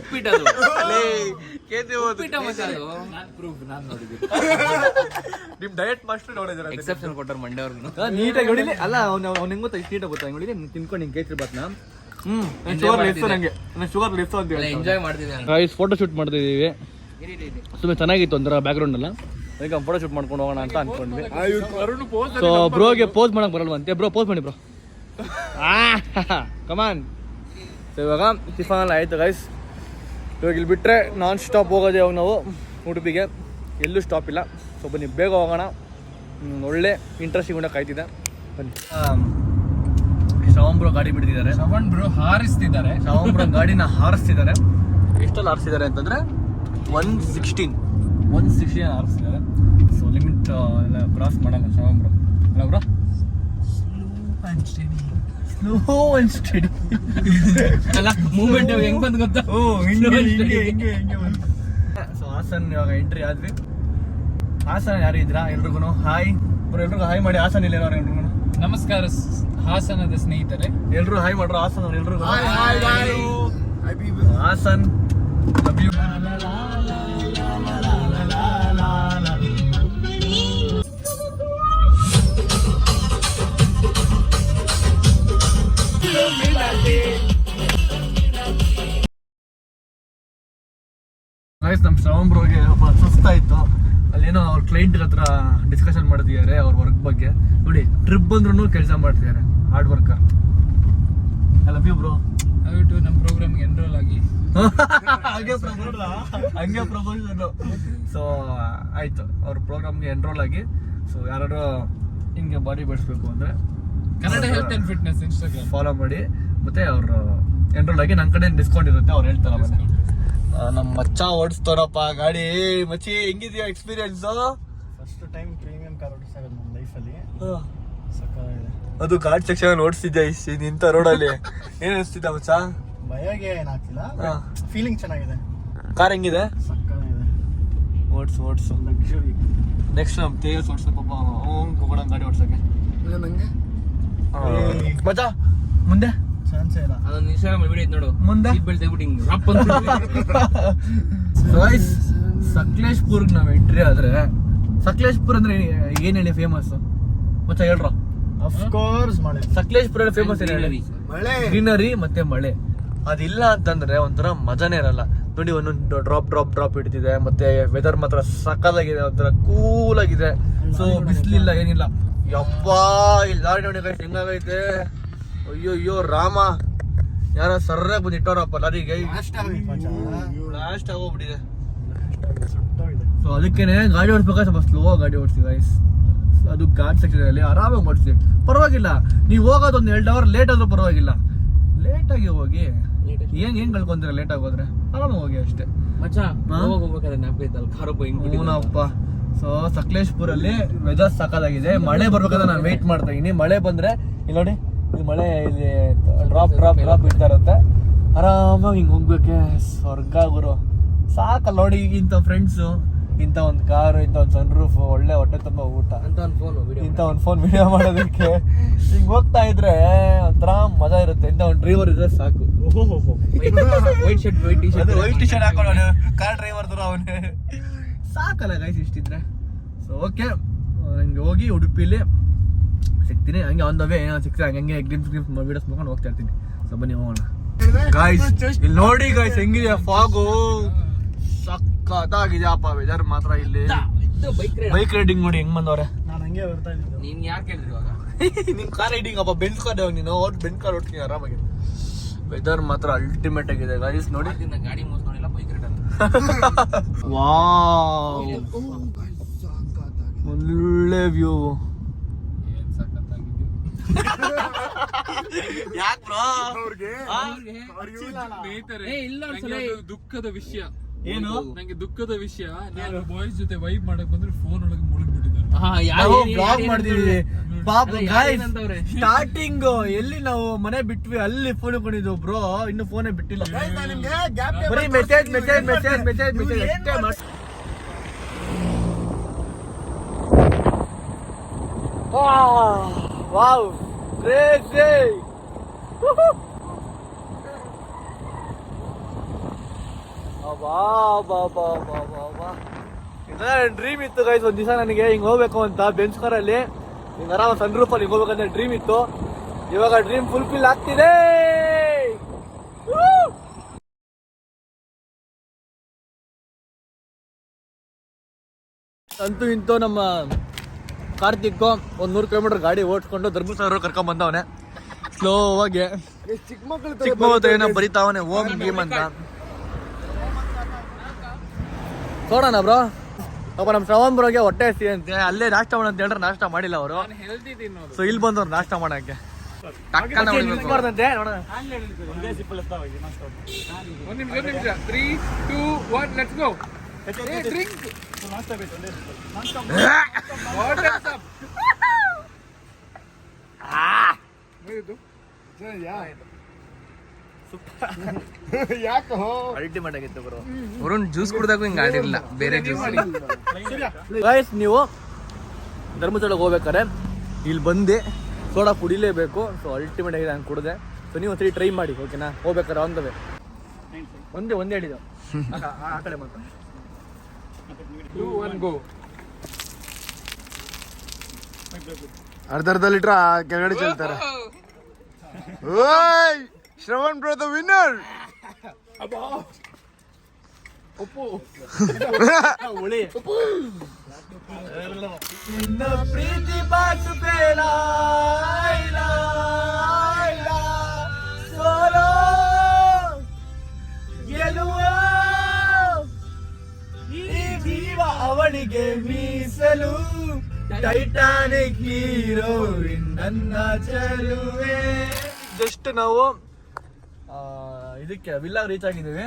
ನಿಮ್ ಡಯಟ್ ಮಾಸ್ಟರ್ ನೋಡಿದ್ರೆ ಎಕ್ಸೆಪ್ಷನ್ ಕೊಟ್ಟರು ಮಂಡ್ಯ ಅವ್ರಿಗೂ. ನೀಟಾಗಿ ಹೊಡಿಲಿ. ಅಲ್ಲ ಅವ್ನು ಹೆಂಗ್ ಗೊತ್ತಾ, ಇಷ್ಟು ನೀಟಾಗಿ ಗೊತ್ತಾ ಹಿಂಗೆ ಹೊಡಿಲಿ. ತಿನ್ಕೊಂಡು ಹಿಂಗೆ ಕೇಸರಿ ಬಾತ್ನ ಶುಗರ್ ಲೆಸ್ ನಂಗೆ, ಶುಗರ್ ಲೆಸ್ ಅಂತ ಹೇಳಿ ಎಂಜಾಯ್ ಮಾಡ್ತಿದ್ದೆ. ಗೈಸ್ ಫೋಟೋ ಶೂಟ್ ಮಾಡ್ತಿದ್ದೀವಿ. ಸುಮ್ಮನೆ ಚೆನ್ನಾಗಿತ್ತು ಒಂಥರ ಬ್ಯಾಕ್ ಗ್ರೌಂಡ್ ಎಲ್ಲ. ಅದಕ್ಕೆ ಫೋಟೋ ಶೂಟ್ ಮಾಡ್ಕೊಂಡು ಹೋಗೋಣ ಅಂತ ಅನ್ಕೊಂಡ್ವಿ. ಸೊ ಬ್ರೋಗೆ ಪೋಸ್ ಮಾಡಕ್ ಬರಲ್ವಂತೆ. ಬ್ರೋ ಪೋಸ್ ಮಾಡಿ ಬ್ರೋ. ಕಮಾನ್. ಸೊ ಇವಾಗ ಟಿಫನ್ ಎಲ್ಲ ಆಯ್ತು ಗೈಸ್. ಇವಾಗ ಇಲ್ಲಿ ಬಿಟ್ಟರೆ ನಾನ್ ಸ್ಟಾಪ್ ಹೋಗೋದೇ ಇವಾಗ ನಾವು ಉಡುಪಿಗೆ. ಎಲ್ಲೂ ಸ್ಟಾಪ್ ಇಲ್ಲ. ಸೊ ಬನ್ನಿ ಬೇಗ ಹೋಗೋಣ. ಒಳ್ಳೆ ಇಂಟ್ರೆಸ್ಟಿಂಗ್ ಕೂಡ ಕಾಯ್ತಿದೆ. ಬನ್ನಿ. ಶ್ರವಣ್ ಬ್ರೋ ಗಾಡಿ ಬಿಡ್ತಿದ್ದಾರೆ. ಶ್ರವಣ್ ಬ್ರೋ ಹಾರಿಸ್ತಿದ್ದಾರೆ. ಶ್ರವಣ್ ಬ್ರೋ ಗಾಡಿನ ಹಾರಿಸ್ತಿದ್ದಾರೆ. ಎಷ್ಟಲ್ಲಿ ಹಾರಿಸ್ತಿದ್ದಾರೆ ಅಂತಂದ್ರೆ 160 ಹಾರಿಸ್ತಿದ್ದಾರೆ. ಸೊ ಲಿಮಿಟ್ ಎಲ್ಲ ಕ್ರಾಸ್ ಮಾಡಲ್ಲ ಶ್ರವಣ್ ಬ್ರೋ. ಅಲ್ಲ ಬ್ರೋ? Slow and study. ಅಲ್ಲ ಮೂವ್ಮೆಂಟ್ ಹೆಂಗ್ ಬಂದ್ ಗೊತ್ತಾ? ಸೊ ಹಾಸನ್ ಇವಾಗ ಎಂಟ್ರಿ ಆದ್ವಿ. ಹಾಸನ ಯಾರು ಇದ್ರಾ? ಎಲ್ರಿಗೂ ಹಾಯ್ ಬ್ರೋ. ಎಲ್ರಿಗೂ ಹಾಯ್ ಮಾಡಿ. ಹಾಸನ ಇಲ್ಲ ಎಲ್ರಿಗೂ ನಮಸ್ಕಾರ ಹಾಸನದ ಸ್ನೇಹಿತರೆ. ಎಲ್ರು ಹಾಯ್ ಮಾಡ್ರು. ಹಾಸನ ಎಲ್ರಿಗೂ ಹಾಸನ್ ಲವ್ ಯು. ನಮ್ ಶ್ರವಣ್ ಬ್ರೋಗೆ ಸುಸ್ತಾಯ್ತು. ಅಲ್ಲೇನೋ ಅವ್ರ ಕ್ಲೈಂಟ್ ಹತ್ರ ಡಿಸ್ಕಷನ್ ಮಾಡ್ತಿದ್ದಾರೆ ಅವ್ರ ವರ್ಕ್ ಬಗ್ಗೆ. ನೋಡಿ ಟ್ರಿಪ್ ಬಂದ್ರು ಕೆಲಸ ಮಾಡ್ತಿದ್ದಾರೆ. Hard worker. I love you bro. ದಯವಿಟ್ಟು ನಮ್ಮ ಪ್ರೋಗ್ರಾಮ್ಗೆ ಎನ್ರೋಲ್ ಆಗಿ. ಹಂಗೆ ಪ್ರಪೋಸಲ್. ಸೊ ಆಯ್ತು, ಅವ್ರ ಪ್ರೋಗ್ರಾಮ್ಗೆ ಎನ್ರೋಲ್ ಆಗಿ. ಸೊ ಯಾರು ಹಿಂಗೆ ಬಾಡಿ ಬೆಳೆಸ್ಬೇಕು ಅಂದ್ರೆ Kannada health and fitness Instagram follow ಮಾಡಿ. ಮತ್ತೆ ಅವ್ರು ಎನ್ರೋಲ್ ಆಗಿ ನನ್ನ ಕಡೆ ಡಿಸ್ಕೌಂಟ್ ಇರುತ್ತೆ. ಅವ್ರು ಹೇಳ್ತಾರ. ನಮ್ಮ ಮಚ್ಚ ಓಡಿಸ್ತಾರಪ್ಪ ಗಾಡಿ. ಮಚ್ಚಿ ಹೆಂಗಿದ್ಯಾ experience? First time premium car ಓಡಿಸ್ತಾ ನಮ್ಮ ಲೈಫಲ್ಲಿ. ಸಕ್ಕತ್ತಾಗಿದೆ. ಅದು ಘಾಟ್ ಸೆಕ್ಷನ್ ಓಡಿಸ್ತಿದ್ದೆ ಇಂಥ ರೋಡಲ್ಲಿ. ಏನ್ ಅನಿಸ್ತಿದ್ದ ಮಚ್ಚ? ಭಯಗೆ ಏನಾಗ್ತಿಲ್ಲ, ಫೀಲಿಂಗ್ ಚೆನ್ನಾಗಿದೆ. ಕಾರ್ ಹೆಂಗಿದೆ? ಸಕ್ಕತ್ತಾಗಿದೆ. Odds luxury. ನೆಕ್ಸ್ಟ್ ನಮ್ಮ ತೇಜಸ್ ಓಡಿಸ್ಬೇಕು ಪಾಪ. ಹೋಗೋಣ ಗಾಡಿ ಓಡ್ಸಕ್ಕೆ. ನಂಗೆ ಮಚ್ಚ ಮುಂದೆ ಚಾನ್ಸೇ ಇಲ್ಲ. ಅದೊಂದು ಇನ್ಸ್ಟಾಗ್ರಾಮ್ ವಿಡಿಯೋ ಐತೆ ನೋಡು. ಮುಂದೆ ಸೀಟ್ ಬೆಲ್ಟ್ ತೆಗ್ಬಿಟ್ಟು ಹಿಂಗ್ ರಪ್ ಅಂತ ಸಕಲೇಶ್ಪುರ್ಗೆ ನಾವು ಎಂಟ್ರಿ ಆದ್ರೆ, ಸಕಲೇಶ್ಪುರ್ ಅಂದ್ರೆ ಏನ್ ಹೇಳಿ ಫೇಮಸ್ ಮಚ್ಚ ಹೇಳ್ರ? ಅಫ್ಕೋರ್ಸ್ ಮಳೆ. ಸಕಲೇಶ್ಪುರ ಫೇಮಸ್ ಏನ್ ಹೇಳಿ? ಮಳೆ, ಗ್ರೀನರಿ ಮತ್ತೆ ಮಳೆ. ಅದಿಲ್ಲ ಅಂತಂದ್ರೆ ಒಂಥರ ಮಜಾನೇ ಇರಲ್ಲ. ನೋಡಿ ಒಂದೊಂದು ಡ್ರಾಪ್ ಹಿಡಿದಿದೆ, ಮತ್ತೆ ವೆದರ್ ಮಾತ್ರ ಸಕ್ಕತ್ತಾಗಿದೆ, ಒಂಥರ ಕೂಲ್ ಆಗಿದೆ. ಸೊ ಬಿಸಿಲಿಲ್ಲ ಏನಿಲ್ಲ. ಯಪ್ಪಾ ಇಲ್ಲಿ ದಾರಿ ನೋಡಿ ಗೈಸ್ ಹೆಂಗಾಗೈತೆ. ಅಯ್ಯೋ ರಾಮ, ಯಾರೋ ಸರ್ರಾಗಿ ಬಂದು ಇಟ್ಟವ್ರಪ್ಪ ಲಾರಿಗೆ, ಬ್ಲಾಸ್ಟ್ ಆಗೋಗ್ಬಿಟ್ಟಿದೆ. ಸೊ ಅದಕ್ಕೇನೆ ಗಾಡಿ ಓಡಿಸ್ಬೇಕಾದ್ರೆ ಸ್ವಲ್ಪ ಸ್ಲೋ ಗಾಡಿ ಓಡಿಸ್ತೀವಿ ಗೈಸ್. ಅದು ಘಾಟ್ ಸೆಕ್ಷನ್ ಅಲ್ಲಿ ಆರಾಮಾಗಿ ಓಡಿಸ್ತೀವಿ, ಪರವಾಗಿಲ್ಲ. ನೀವು ಹೋಗೋದು ಒಂದು 2 ಅವರ್ ಲೇಟ್ ಆದ್ರೂ ಪರವಾಗಿಲ್ಲ, ಲೇಟಾಗಿ ಹೋಗಿ ಏನ್ ಕಳ್ಕೊಂತೀರ ಲೇಟ್ ಆಗೋದ್ರೆ, ಆರಾಮಾಗಿ ಹೋಗಿ ಅಷ್ಟೇ. ಹೂನಪ್ಪ. ಸೊ ಸಕಲೇಶ್ಪುರಲ್ಲಿ ವೆದರ್ ಸಕ್ಕತ್ತಾಗಿದೆ. ಮಳೆ ಬರ್ಬೇಕಾದ್ರೆ ನಾನು ವೆಯ್ಟ್ ಮಾಡ್ತಾ ಇದೀನಿ. ಮಳೆ ಬಂದ್ರೆ ಇಲ್ಲಿ ನೋಡಿ, ಈ ಮಳೆ ಇಲ್ಲಿ ಡ್ರಾಪ್ ಇಡ್ತಾ ಇರುತ್ತೆ. ಆರಾಮಾಗಿ ಹಿಂಗ್ ಹೋಗ್ಬೇಕೆ, ಸ್ವರ್ಗ ಗುರು. ಸಾಕಲ್ಲ ನೋಡಿ. ಇಂಥ ಫ್ರೆಂಡ್ಸು, ಇಂಥ ಒಂದು ಕಾರು, ಇಂಥ ಒಂದು ಸನ್ ರೂಫ್, ಒಳ್ಳೆ ಹೊಟ್ಟೆ ತುಂಬ ಊಟ, ಇಂಥ ಒಂದು ಫೋನ್ ವಿಡಿಯೋ ಮಾಡೋದಕ್ಕೆ ಹಿಂಗ್ ಹೋಗ್ತಾ ಇದ್ರೆ ಒಂಥರ ಮಜಾ ಇರುತ್ತೆ. ಇಂಥ ಒಂದು ಡ್ರೈವರ್ ಇದ್ರೆ ಸಾಕು. ವೈಟ್ ಟಿ ಶರ್ಟ್ ಹಾಕೊಂಡು ಕಾರ್ ಡ್ರೈವರ್ ತರ ಅವನೇ ಸಾಕಲ್ಲ ಗೈಸ್ ಇಷ್ಟಿದ್ರೆ. ಸೊ ಓಕೆ, ಹಂಗೆ ಹೋಗಿ ಉಡುಪಿಲಿ ಸಿಗ್ತೀನಿ. ಹಂಗೆ ಆನ್ ದ ವೇ ಏನೋ ಸಿಗ್ತಾರೆ ಹಂಗೆ ಗ್ಲಿಮ್ಸ್ ವಿಡಿಯೋಸ್ ಮಾಡ್ಕೊಂಡು ಹೋಗ್ತಾ ಇರ್ತೀನಿ. ಸೊ ಬನ್ನಿ ಹೋಗೋಣ ಗೈಸ್. ಇಲ್ಲಿ ನೋಡಿ ಗೈಸ್ ಹೆಂಗಿದೆ ಫಾಗು, ಸಕ್ಕತ್ತಾಗಿದೆ ಅಪ್ಪ ವೆದರ್ ಮಾತ್ರ. ಇಲ್ಲಿ ಬೈಕ್ ರೈಡಿಂಗ್ ನೋಡಿ ಹೆಂಗ್ ಬಂದವ್ರೆ. ನಾನು ಹಂಗೆ ಬರ್ತಾ ಇದ್ದಿದ್ದು. ನೀನ್ ಯಾಕೆ ಹೇಳಿದ್ರು ನಿಮ್ ಕಾರ್ ರೈಡಿಂಗ್ ಅಪ್ಪ, ಬೆಂಚ್ ಕಾರ್ ನೀನು ಬೆಂಚ್ ಕಾರ್ ಹೊಡ್ತೀನಿ ಆರಾಮಾಗಿ. ವೆದರ್ ಮಾತ್ರ ಅಲ್ಟಿಮೇಟ್ ಆಗಿದೆ ಗೈಸ್ ನೋಡಿ. ಗಾಡಿ ಮೂಸ್ ನೋಡಿಲ್ಲ, ಬೈಕ್ ರೈಡ್ ವಾವ್, ಒಳ್ಳೆ ವ್ಯೂ. ಯಾಕೆ ಬ್ರೋ? ದುಃಖದ ವಿಷಯ ಏನು? ನಂಗೆ ದುಃಖದ ವಿಷಯ, ನಾನು ಬಾಯ್ಸ್ ಜೊತೆ ವೈಬ್ ಮಾಡಕ್ ಬಂದ್ರೆ ಫೋನ್ ಒಳಗೆ ಮುಳುಗ್ಬಿಟ್ಟಿದ್ದಾರೆ. ಬ್ಲಾಗ್ ಮಾಡಿದೀವಿ ಪಾಪ ಗೈಸ್. ಸ್ಟಾರ್ಟಿಂಗ್ ಎಲ್ಲಿ ನಾವು ಮನೆ ಬಿಟ್ವಿ ಅಲ್ಲಿ ಫೋನ್ ಕೊಂಡಿದ್ವು ಬ್ರೋ, ಇನ್ನು ಫೋನೇ ಬಿಟ್ಟಿಲ್ಲ. ಬರೀ ಮೆಸೇಜ್ ಅಷ್ಟೇ ಮಾಡಿ. Wow crazy. ಡ್ರೀಮ್ ಇತ್ತು ಗೈಸ್ ಒಂದ್ ದಿವಸ ನನಗೆ ಹಿಂಗ್ ಹೋಗ್ಬೇಕು ಅಂತ, ಬೆಂಚ್ ಕಾರಲ್ಲಿ ಹಿಂಗ್ ಆರಾಮ ಸನ್ ರೂಫ್ ಅಲ್ಲಿ ಹಿಂಗ್ ಹೋಗ್ಬೇಕಂತ ಡ್ರೀಮ್ ಇತ್ತು. ಇವಾಗ ಡ್ರೀಮ್ ಫುಲ್ಫಿಲ್ ಆಗ್ತಿದೆ. ಅಂತೂ ಇಂತೂ ನಮ್ಮ ಕಾರ್ತಿಕ್ 100 ಕಿಲೋಮೀಟರ್ ಗಾಡಿ ಓಡಿಸ್ಕೊಂಡು ಧರ್ಮಸ್ಥಳ ಕರ್ಕೊಂಡ್ ಬಂದವನೆ ಸ್ಲೋ ಆಗಿ. ಚಿಕ್ಕ ಏನೋ ಬರಿತಾವನೆ ಓಮ್ ಗೇಮ್ ಅಂತ. ನೋಡೋಣ ಬ್ರೋ. ಪಾಪ ನಮ್ಮ ಶ್ರವಣ್ ಬ್ರೋಗೆ ಹೊಟ್ಟೆ ಹಸಿ ಅಂತೆ, ಅಲ್ಲೇ ನಾಷ್ಟ ಮಾಡೋಣ ಅಂತ ಹೇಳಿದ್ರೆ ನಾಷ್ಟ ಮಾಡಿಲ್ಲ ಅವರು. ಸೊ ಇಲ್ಲಿ ಬಂದವ್ರು ನಾಷ್ಟ ಮಾಡಕ್ಕೆ ಮಾಡ್ದಂತೆ. ನೋಡೋಣ. 1 ನಿಮಿಷ 3, 2, 1 ಲೆಟ್ಸ್ ಗೋ. ಡ್ರಿಂಕ್ ಅಲ್ಟಿಮೇಟ್ ಆಗಿತ್ತು ಬ್ರೋ. ವರುಣ್ ಜ್ಯೂಸ್ ಕುಡ್ದಾಗೂ ಹಿಂಗ ಆಡಿರ್ಲಿಲ್ಲ, ಬೇರೆ ಜ್ಯೂಸ್. ಗೈಸ್ ನೀವು ಧರ್ಮಸ್ಥಳಕ್ಕೆ ಹೋಗ್ಬೇಕಾರೆ ಇಲ್ಲಿ ಬಂದು ಸೋಡಾ ಕುಡಿಲೇಬೇಕು. ಸೊ ಅಲ್ಟಿಮೇಟ್ ಆಗಿದೆ, ನಾನು ಕುಡಿದೆ. ಸೊ ನೀವು ಒಂದ್ಸರಿ ಟ್ರೈ ಮಾಡಿ ಓಕೆನಾ, ಹೋಗ್ಬೇಕಾರೆ ಒಂದೇ ಹೇಳಿದ ಆ ಕಡೆ ಮಾತ್ರ. 2, 1 ಗೋ. ಅರ್ಧ ಲೀಟರ್ ಕೆಳಗಡೆ ಚೆಲ್ತಾರೆ. ಓಯ್ ಶ್ರವಣ್ ಬ್ರೋ ದ ವಿನ್ನರ್. ಪ್ರೀತಿ ಬಾಸು ಬೇಡ ಸೋಲೋ ಗೆಲುವ ಈ ಜೀವ ಅವಳಿಗೆ ಮೀಸಲು. ಟೈಟಾನಿಕ್ ಹೀರೋ ನನ್ನ ಚೆಲುವೆ. ಜಸ್ಟ್ ನಾವು ಇದಕ್ಕೆ ವಿಲ್ಲಾಗ್ ರೀಚ್ ಆಗಿದ್ದೀವಿ.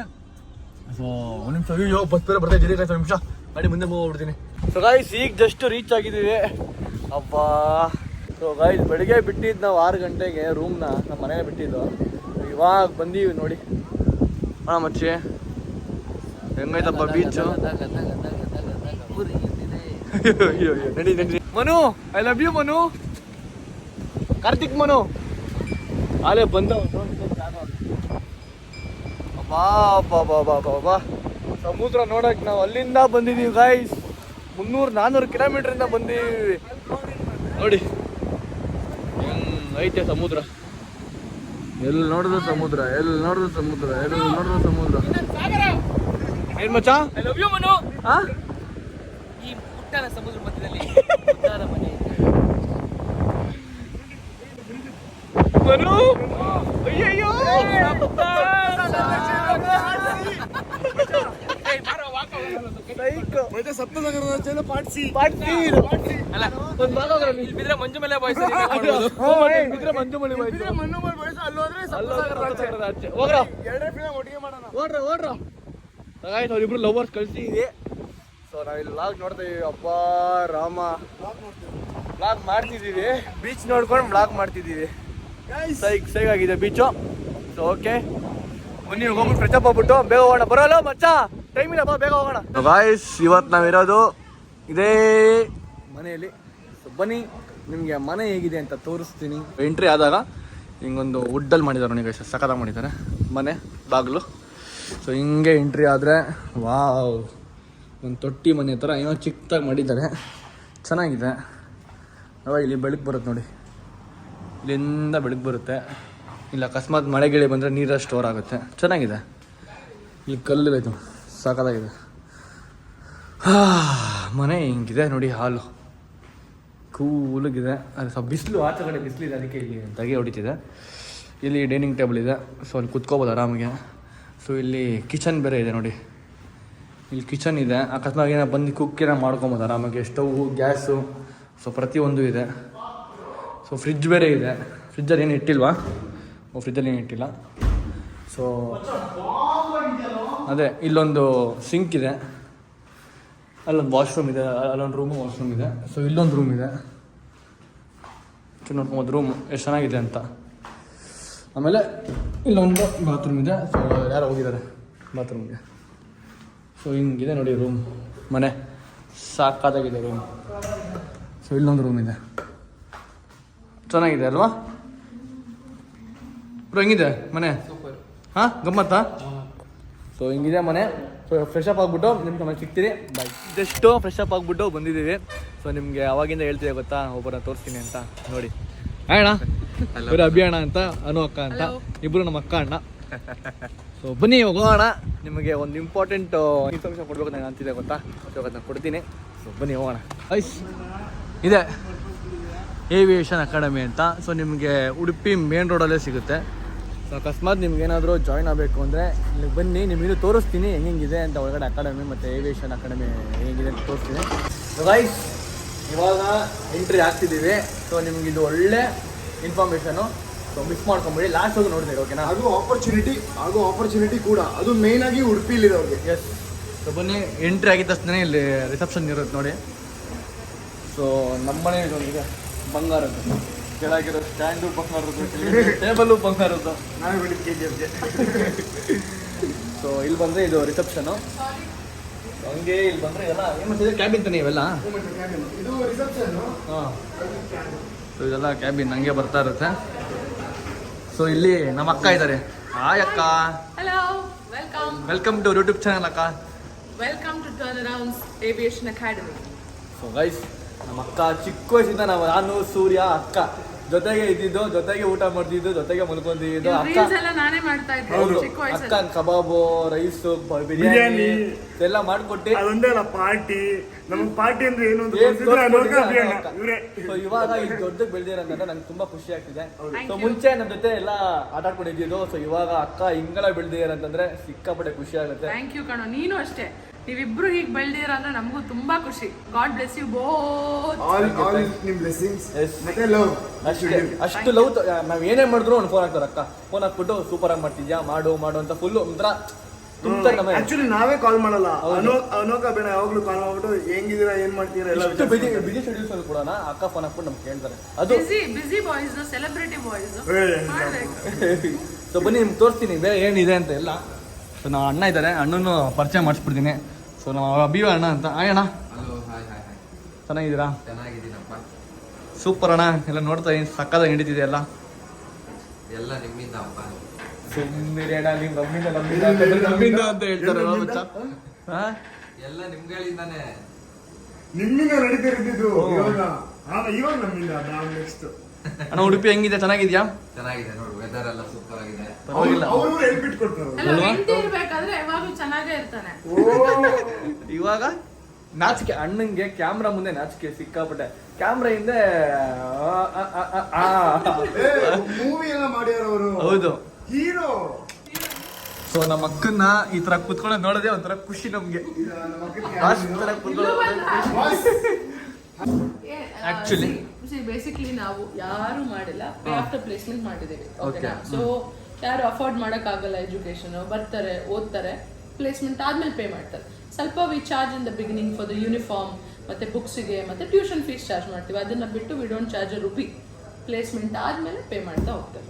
ಸೊ ಒಂದು ನಿಮಿಷ ಅಯ್ಯೋ ಬಸ್ ಬೇರೆ ಬರ್ತಾ ಇದ್ದೀರಿ ಗೈಸ್. 1 ನಿಮಿಷ ಗಾಡಿ ಮುಂದೆ ಹೋಗ್ಬಿಡ್ತೀನಿ. ಸೊ ಗೈಸ್ ಈಗ ಜಸ್ಟ್ ರೀಚ್ ಆಗಿದ್ದೀವಿ. ಅಬ್ಬಾ. ಸೊ ಗೈಸ್ ಬೆಳಿಗ್ಗೆ ಬಿಟ್ಟಿದ್ದು ನಾವು 6 ಗಂಟೆಗೆ ರೂಮ್ನ, ನಮ್ಮ ಮನೇಲಿ ಬಿಟ್ಟಿದ್ದು. ಇವಾಗ ಬಂದೀವಿ ನೋಡಿ. ಹಾಂ ಮಚ್ಚಿ ಹೆಂಗೈತಪ್ಪ ಬೀಚು. ಅಯ್ಯೋ ನಡಿ. Manu I love you Manu. Karthik Manu ಆಲೇ ಬಂದ. ಬಾ ಸಮುದ್ರ ನೋಡಕ್ ನಾವು ಅಲ್ಲಿಂದ ಬಂದಿದೀವಿ ಗೈಸ್. 300-400 ಕಿಲೋಮೀಟರ್ ಬಂದೀವಿ ನೋಡಿ. ಐತೆ ಸಮುದ್ರ. ಎಲ್ಲಿ ನೋಡಿದ್ರು ಸಮುದ್ರ, ಎಲ್ಲಿ ನೋಡಿದ್ರು ಸಮುದ್ರ, ಎಲ್ಲಿ ನೋಡಿದ್ರು ಸಮುದ್ರ. ಏನ್ ಮಚ್ಚ? ಈ ಪುಟ್ಟನ ಸಮುದ್ರ ಮಧ್ಯದಲ್ಲಿ ಪುಟ್ಟನ ಮನೆ ಅಯ್ಯಯ್ಯೋ ಬಿದ್ರೆ ಮಂಜು ಮೇಲೆ ಬಾಯ್ಸ್ ಬಿದ್ರೆ ಮಂಜು ಮಳೆ ಬಾಯ್ಸ್ ಅವ್ರಿಬ್ರು ಲವರ್ಸ್ ಕಳ್ಸಿದೀವಿ. ಸೊ ನಾವಿಲ್ಲಿ ವ್ಲಾಗ್ ನೋಡ್ತಾ ಇದೀವಿ. ಅಪ್ಪ ರಾಮ, ವ್ಲಾಗ್ ಮಾಡ್ತಿದ್ದೀವಿ, ಬೀಚ್ ನೋಡ್ಕೊಂಡು ವ್ಲಾಗ್ ಮಾಡ್ತಿದ್ದೀವಿ. ಸೈಗ್ ಆಗಿದೆ ಬೀಚು. ಸೊ ಓಕೆ, ಬನ್ನಿ ಹೋಗ್ಬಿಟ್ಟು ಫ್ರೆಶ್ ಅಪ್ ಆಗ್ಬಿಟ್ಟು ಬೇಗ ಹೋಗೋಣ. ಬರೋಲ್ಲ ಮಚ್ಚ, ಟೈಮ್ ಇಲ್ಲ, ಬೇಗ ಹೋಗೋಣ. ಗಾಯ್ಸ್, ಇವತ್ತು ನಾವಿರೋದು ಇದೇ ಮನೆಯಲ್ಲಿ. ಸೊ ಬನ್ನಿ, ನಿಮಗೆ ಮನೆ ಹೇಗಿದೆ ಅಂತ ತೋರಿಸ್ತೀನಿ. ಎಂಟ್ರಿ ಆದಾಗ ಹಿಂಗೊಂದು ವುಡ್ಡಲ್ಲಿ ಮಾಡಿದ್ದಾರೆ ನೋಡಿ ಗೈಸ್, ಸಖತ್ತಾಗಿ ಮಾಡಿದ್ದಾರೆ ಮನೆ ಬಾಗಿಲು. ಸೊ ಹಿಂಗೆ ಎಂಟ್ರಿ ಆದರೆ ವಾವ್, ಒಂದು ತೊಟ್ಟಿ ಮನೆ ಥರ ಏನೋ ಚಿಕ್ಕದಾಗಿ ಮಾಡಿದ್ದಾರೆ, ಚೆನ್ನಾಗಿದೆ. ಅವಾಗ ಇಲ್ಲಿ ಬೆಳಕು ಬರುತ್ತೆ ನೋಡಿ, ಇಲ್ಲಿಂದ ಬೆಳಕು ಬರುತ್ತೆ. ಇಲ್ಲ ಅಕಸ್ಮಾತ್ ಮಳೆ ಗಿಳಿ ಬಂದರೆ ನೀರು ಸ್ಟೋರ್ ಆಗುತ್ತೆ, ಚೆನ್ನಾಗಿದೆ. ಇಲ್ಲಿ ಕಲ್ಲು ಇದು ಸಾಕಾಗಿದೆ. ಮನೆ ಹಿಂಗಿದೆ ನೋಡಿ, ಹಾಲು ಕೂಲಾಗಿದೆ. ಅದು ಸ್ವಲ್ಪ ಬಿಸಿಲು, ಆಚೆ ಕಡೆ ಬಿಸಿಲಿದೆ, ಅದಕ್ಕೆ ಇಲ್ಲಿ ಧಗೆ ಹೊಡಿತಿದೆ. ಇಲ್ಲಿ ಡೈನಿಂಗ್ ಟೇಬಲ್ ಇದೆ, ಸೊ ಅಲ್ಲಿ ಕುತ್ಕೋಬೋದು ಆರಾಮಿಗೆ. ಸೊ ಇಲ್ಲಿ ಕಿಚನ್ ಬೇರೆ ಇದೆ ನೋಡಿ, ಇಲ್ಲಿ ಕಿಚನ್ ಇದೆ. ಅಕಸ್ಮಾತ್ ಏನೋ ಬಂದು ಕುಕ್ಕಿನ ಮಾಡ್ಕೊಬೋದು ಆರಾಮಾಗಿ. ಸ್ಟೌವು, ಗ್ಯಾಸು, ಸೊ ಪ್ರತಿಯೊಂದು ಇದೆ. ಸೊ ಫ್ರಿಜ್ ಬೇರೆ ಇದೆ. ಫ್ರಿಜ್ಜಲ್ಲಿ ಏನು ಇಟ್ಟಿಲ್ವಾ? ಫ್ರಿಜ್ಜಲ್ಲಿ ಏನು ಇಟ್ಟಿಲ್ಲ. ಸೊ ಅದೇ ಇಲ್ಲೊಂದು ಸಿಂಕ್ ಇದೆ, ಅಲ್ಲೊಂದು ವಾಶ್ರೂಮ್ ಇದೆ, ಅಲ್ಲೊಂದು ರೂಮು ವಾಶ್ರೂಮ್ ಇದೆ. ಸೊ ಇಲ್ಲೊಂದು ರೂಮ್ ಇದೆ, ನೋಡ್ಕೊಬೋದು ರೂಮ್ ಎಷ್ಟು ಚೆನ್ನಾಗಿದೆ ಅಂತ. ಆಮೇಲೆ ಇಲ್ಲೊಂದು ಬಾತ್ರೂಮ್ ಇದೆ. ಸೊ ಯಾರೋ ಹೋಗಿದ್ದಾರೆ ಬಾತ್ರೂಮ್ಗೆ. ಸೊ ಹಿಂಗಿದೆ ನೋಡಿ ರೂಮ್, ಮನೆ ಸಾಕಾಗಿದೆ ರೂಮ್. ಸೊ ಇಲ್ಲೊಂದು ರೂಮ್ ಇದೆ, ಚೆನ್ನಾಗಿದೆ ಅಲ್ವಾ ಬ್ರೋ? ಹೆಂಗಿದೆ ಮನೆ? ಹಾಂ, ಗಮ್ಮತ್ತಾ? ಸೊ ಹಿಂಗಿದೆ ಮನೆ. ಸೊ ಫ್ರೆಶ್ ಅಪ್ ಆಗಿಬಿಟ್ಟು ನಿಮ್ಗೆ ಮನೆ ಸಿಗ್ತೀರಿ. ಬಾಯ್. ಜಸ್ಟು ಫ್ರೆಶ್ ಅಪ್ ಆಗಿಬಿಟ್ಟು ಬಂದಿದ್ದೀವಿ. ಸೊ ನಿಮಗೆ ಅವಾಗಿಂದ ಹೇಳ್ತೀವಿ ಗೊತ್ತಾ, ಒಬ್ಬರನ್ನ ತೋರಿಸ್ತೀನಿ ಅಂತ ನೋಡಿ. ಅಣ್ಣ ಇವರು ಅಭಿ ಅಣ್ಣ ಅಂತ, ಅನು ಅಕ್ಕ ಅಂತ, ಇಬ್ಬರು ನಮ್ಮ ಅಕ್ಕ ಅಣ್ಣ. ಸೊ ಬನ್ನಿ ಹೋಗೋಣ. ನಿಮಗೆ ಒಂದು ಇಂಪಾರ್ಟೆಂಟ್ ಇನ್ಫಾರ್ಮೇಷನ್ ಕೊಡ್ಬೇಕು ನನಗೆ ಅಂತಿದೆ ಗೊತ್ತಾ, ಸೊ ಅದನ್ನ ಕೊಡ್ತೀನಿ. ಸೊ ಬನ್ನಿ ಹೋಗೋಣ. ಐಸ್ ಇದೆ ಏವಿಯೇಷನ್ ಅಕಾಡೆಮಿ ಅಂತ. ಸೊ ನಿಮಗೆ ಉಡುಪಿ ಮೇನ್ ರೋಡಲ್ಲೇ ಸಿಗುತ್ತೆ. ಸೊ ಅಕಸ್ಮಾತ್ ನಿಮ್ಗೇನಾದರೂ ಜಾಯ್ನ್ ಆಗಬೇಕು ಅಂದರೆ ಇಲ್ಲಿಗೆ ಬನ್ನಿ, ನಿಮಗಿನ್ನೂ ತೋರಿಸ್ತೀನಿ ಹೆಂಗಿದೆ ಅಂತ. ಒಳಗಡೆ ಅಕಾಡೆಮಿ ಮತ್ತು ಏವಿಯೇಷನ್ ಅಕಾಡೆಮಿ ಹೇಗಿದೆ ಅಂತ ತೋರಿಸ್ತೀನಿ. ಗೈಸ್, ಇವಾಗ ಎಂಟ್ರಿ ಆಗ್ತಿದ್ದೀವಿ. ಸೊ ನಿಮ್ಗೆ ಇದು ಒಳ್ಳೆ ಇನ್ಫಾರ್ಮೇಷನು, ಸೊ ಮಿಸ್ ಮಾಡ್ಕೊಂಬಿಡಿ, ಲಾಸ್ಟ್ ಹೋಗಿ ನೋಡಿದೆ ಓಕೆನಾ? ಹಾಗೂ ಆಪರ್ಚುನಿಟಿ ಕೂಡ, ಅದು ಮೇನ್ ಆಗಿ ಉಡುಪಿಲಿರೋರಿಗೆ. ಎಸ್. ಸೊ ಬನ್ನಿ, ಎಂಟ್ರಿ ಆಗಿದ್ದ ತಕ್ಷಣ ಇಲ್ಲಿ ರಿಸೆಪ್ಷನ್ ಇರುತ್ತೆ ನೋಡಿ. ಸೊ ನಮ್ಮನೆ ಇದೊಂದಿದೆ ಬಂಗಾರದ್ದು, ಕೆಳಗಿರೋ ಸ್ಟ್ಯಾಂಡು ಬಂಗಾರದ್ದು, ಟೇಬಲು ಬಂಗಾರದ್ದು. ನಾವೇ ಬಿಡಿ KGFಗೆ. ಸೊ ಇಲ್ಲಿ ಬಂದರೆ ಇದು ರಿಸೆಪ್ಷನು. ಹಂಗೆ ಇಲ್ಲಿ ಬಂದರೆ ಎಲ್ಲ ಏನು ಮಾಡ್ತಿದೆ, ಕ್ಯಾಬಿನ್ ತಾನೆ ಇವೆಲ್ಲ. ಇದು ರಿಸೆಪ್ಷನ್. ಹಾಂ, ಸೊ ಇದೆಲ್ಲ ಕ್ಯಾಬಿನ್ ಹಂಗೆ ಬರ್ತಾ ಇರುತ್ತೆ. ಸೊ ಇಲ್ಲಿ ನಮ್ಮ ಅಕ್ಕ ಇದ್ದಾರೆ. ಹಾಯ್ ಅಕ್ಕ. Hello, welcome. Welcome to YouTube channel ಅಕ್ಕ. Welcome to turnarounds aviation academy. So guys, ನಮ್ಮ ಅಕ್ಕ ಚಿಕ್ಕ ವಯಸ್ಸಿಂದ ನಾನು ಸೂರ್ಯ ಅಕ್ಕ ಜೊತೆಗೆ ಇದ್ದಿದ್ದು, ಜೊತೆಗೆ ಊಟ ಮಾಡ್ತಿದ್ದು, ಜೊತೆಗೆ ಮಲ್ಕೊಂತಿದ್ದು. ಅಕ್ಕ ರೀಲ್ಸ್ ಎಲ್ಲ ನಾನೇ ಮಾಡ್ತಾ ಇದ್ದೆ ಚಿಕ್ಕ ಅಕ್ಕ ವಯಸ್ಸಲ್ಲಿ. ಕಬಾಬು, ರೈಸು, ಬಿರಿಯಾನಿ ಎಲ್ಲ ಮಾಡ್ಕೊಟ್ಟು. ಅದೊಂದೇ ಅಲ್ಲ ಪಾರ್ಟಿ, ನಮಗೆ ಪಾರ್ಟಿ ಅಂದ್ರೆ ಏನು ಅಂತ ಸೊ ಇವಾಗ ಇಲ್ಲಿ ದೊಡ್ಡಕ್ಕೆ ಬೆಳೆದಿರೋದಂದ್ರೆ ನಂಗೆ ತುಂಬಾ ಖುಷಿ ಆಗ್ತಿದೆ. ಸೊ ಮುಂಚೆ ನಮ್ಮ ಜೊತೆ ಎಲ್ಲ ಆಟ ಆಡ್ಕೊಂಡಿದ್ದು. ಸೊ ಇವಾಗ ಅಕ್ಕ ಹಿಂಗೆಲ್ಲ ಬೆಳೆದಿರಂತಂದ್ರೆ ಸಿಕ್ಕಾಪಟ್ಟೆ ಖುಷಿ ಆಗುತ್ತೆ. ಥ್ಯಾಂಕ್ ಯು ಕಣೋ, ನೀನು ಅಷ್ಟೇ. ನೀವಿಬ್ರು ಹೀಗೆ ಬೆಳ್ದಿರ ಅಂದ್ರೆ ನಮಗೂ ತುಂಬಾ ಖುಷಿ. God bless you both. ನಿಮ್ ಬ್ಲೆಸ್ಸಿಂಗ್ಸ್ Yes. ಮತ್ತೆ ಲವ್. ಅಷ್ಟು ಲವ್. ನಾವ್ ಏನೇ ಮಾಡಿದ್ರು ಒಂದು ಫೋನ್ ಹಾಕ್ತಾರೆ ಅಕ್ಕ. ಫೋನ್ ಹಾಕ್ಬಿಟ್ಟು ಸೂಪರ್ ಆಗಿ ಮಾಡ್ತಿದ್ಯಾ, ಮಾಡು ಅಂತ ಫುಲ್ ಒಂಥರ ತುಂಬ್ತಾರೆ ನಮಗೆ. ಆಕ್ಚುಲಿ ನಾವೇ ಕಾಲ್ ಮಾಡಲ್ಲ, ಅನೋಕ ಬೇಡ ಯಾವಾಗ್ಲೂ ಕಾಲ್ ಮಾಡ್ಬಿಟ್ಟು ಹೆಂಗಿದ್ದೀರಾ, ಏನ್ ಮಾಡ್ತೀರಾ ಎಲ್ಲ ಬಿಜಿ ಶೆಡ್ಯೂಲ್ಸ್ ಅಲ್ಲಿ ಕೂಡ ಅಕ್ಕ ಫೋನ್ ಹಾಕ್ಬಿಟ್ಟು ನಮ್ಗೆ ಕೇಳ್ತಾರೆ. ಅದು ಬಿಸಿ ಬಾಯ್ಸ್, ಸೆಲೆಬ್ರಿಟಿ ಬಾಯ್ಸ್. ಸೊ ಬನ್ನಿ ನಿಮ್ಗೆ ತೋರಿಸ್ತೀನಿ ಬೇರೆ ಏನಿದೆ ಅಂತ ಎಲ್ಲ. ಸೊ ನಾವು ಅಣ್ಣ ಇದ್ದಾರೆ, ಅಣ್ಣನ ಪರಿಚಯ ಮಾಡಿಸ್ಬಿಡ್ತೀನಿ. ಸೊ ನಾವು ಅಭಿ ಅಣ್ಣ ಅಂತ. ಹಾಯ್ ಅಣ್ಣ. ಚೆನ್ನಾಗಿದ್ದೀರಾ? ಚೆನ್ನಾಗಿದ್ದೀನಪ್ಪ. ಸೂಪರ್ ಅಣ್ಣ, ಎಲ್ಲ ನೋಡ್ತಾ ಇದ್ದೀನಿ, ಸಕ್ಕದಾಗಿ ನಡೀತಿದೆ ಎಲ್ಲ. ಎಲ್ಲ ನಿಮ್ಮಿಂದ ಅಪ್ಪ. ಸುಮ್ಮನೆ ಅಣ್ಣ, ನೀವು ನಮ್ಮಿಂದ ಅಂತ ಹೇಳ್ತಾರೆ. ಎಲ್ಲ ನಿಮ್ಗಳಿಂದಾನೆ. ನಿಮ್ಮಿಂದ ನಡೀತಾ ಇರ್ತಿದ್ದು. ಇವಾಗ ನಮ್ಮಿಂದ ನಾವು ನೆಕ್ಸ್ಟ್. ಅಣ್ಣ ಉಡುಪಿ ಹೆಂಗಿದೆ, ಚೆನ್ನಾಗಿದ್ಯಾ? ಚೆನ್ನಾಗಿದೆ ನೋಡು, ವೆದರ್ ಎಲ್ಲ ಸೂಪರ್ ಆಗಿದೆ. ಪರವಾಗಿಲ್ಲ. ಅವರು ಹೆಲ್ಪಿಟ್ ಕೊಡ್ತಾರೆ. ಎಲ್ಲ ಹೆಂಡತಿ ಇರ್ಬೇಕಾದ್ರೆ ಯಾವಾಗ್ಲೂ ಚೆನ್ನಾಗೇ ಇರ್ತಾನೆ. ಇವಾಗ ನಾಚಿಕೆ ಅಣ್ಣಂಗೆ ಕ್ಯಾಮ್ರಾ ಮುಂದೆ ನಾಚಿಕೆ ಸಿಕ್ಕಾಪಟ್ಟೆ. ಕ್ಯಾಮ್ರಾ ಹಿಂದೆ ಮೂವಿ ಎಲ್ಲ ಮಾಡ್ಯಾರ ಅವರು. ಹೌದು, ಹೀರೋ. ಸೊ ನಮ್ಮ ಅಕ್ಕನ್ನ ಈ ತರ ಕುತ್ಕೊಳ್ಳೋದು ನೋಡೋದೇ ಒಂಥರ ಖುಷಿ ನಮ್ಗೆ. Actually. ಬೇಸಿಕ್ಲಿ ನಾವು ಯಾರು ಮಾಡಿಲ್ಲ, ಪೇ ಆಫ್ಟರ್ ಪ್ಲೇಸ್ಮೆಂಟ್ ಮಾಡಿದ್ದೀವಿ. ಓಕೆನಾ? ಸೊ ಯಾರು ಅಫೋರ್ಡ್ ಮಾಡೋಕ್ಕಾಗಲ್ಲ, ಎಜುಕೇಶನ್ ಬರ್ತಾರೆ, ಓದ್ತಾರೆ, ಪ್ಲೇಸ್ಮೆಂಟ್ ಆದ್ಮೇಲೆ ಪೇ ಮಾಡ್ತಾರೆ. ಸ್ವಲ್ಪ we charge in the beginning for the uniform ಮತ್ತೆ ಬುಕ್ಸಿಗೆ ಮತ್ತೆ ಟ್ಯೂಷನ್ ಫೀಸ್ ಚಾರ್ಜ್ ಮಾಡ್ತೀವಿ. ಅದನ್ನ ಬಿಟ್ಟು we don't charge a rupee. Placement ಆದ್ಮೇಲೆ ಪೇ ಮಾಡ್ತಾ ಹೋಗ್ತಾರೆ.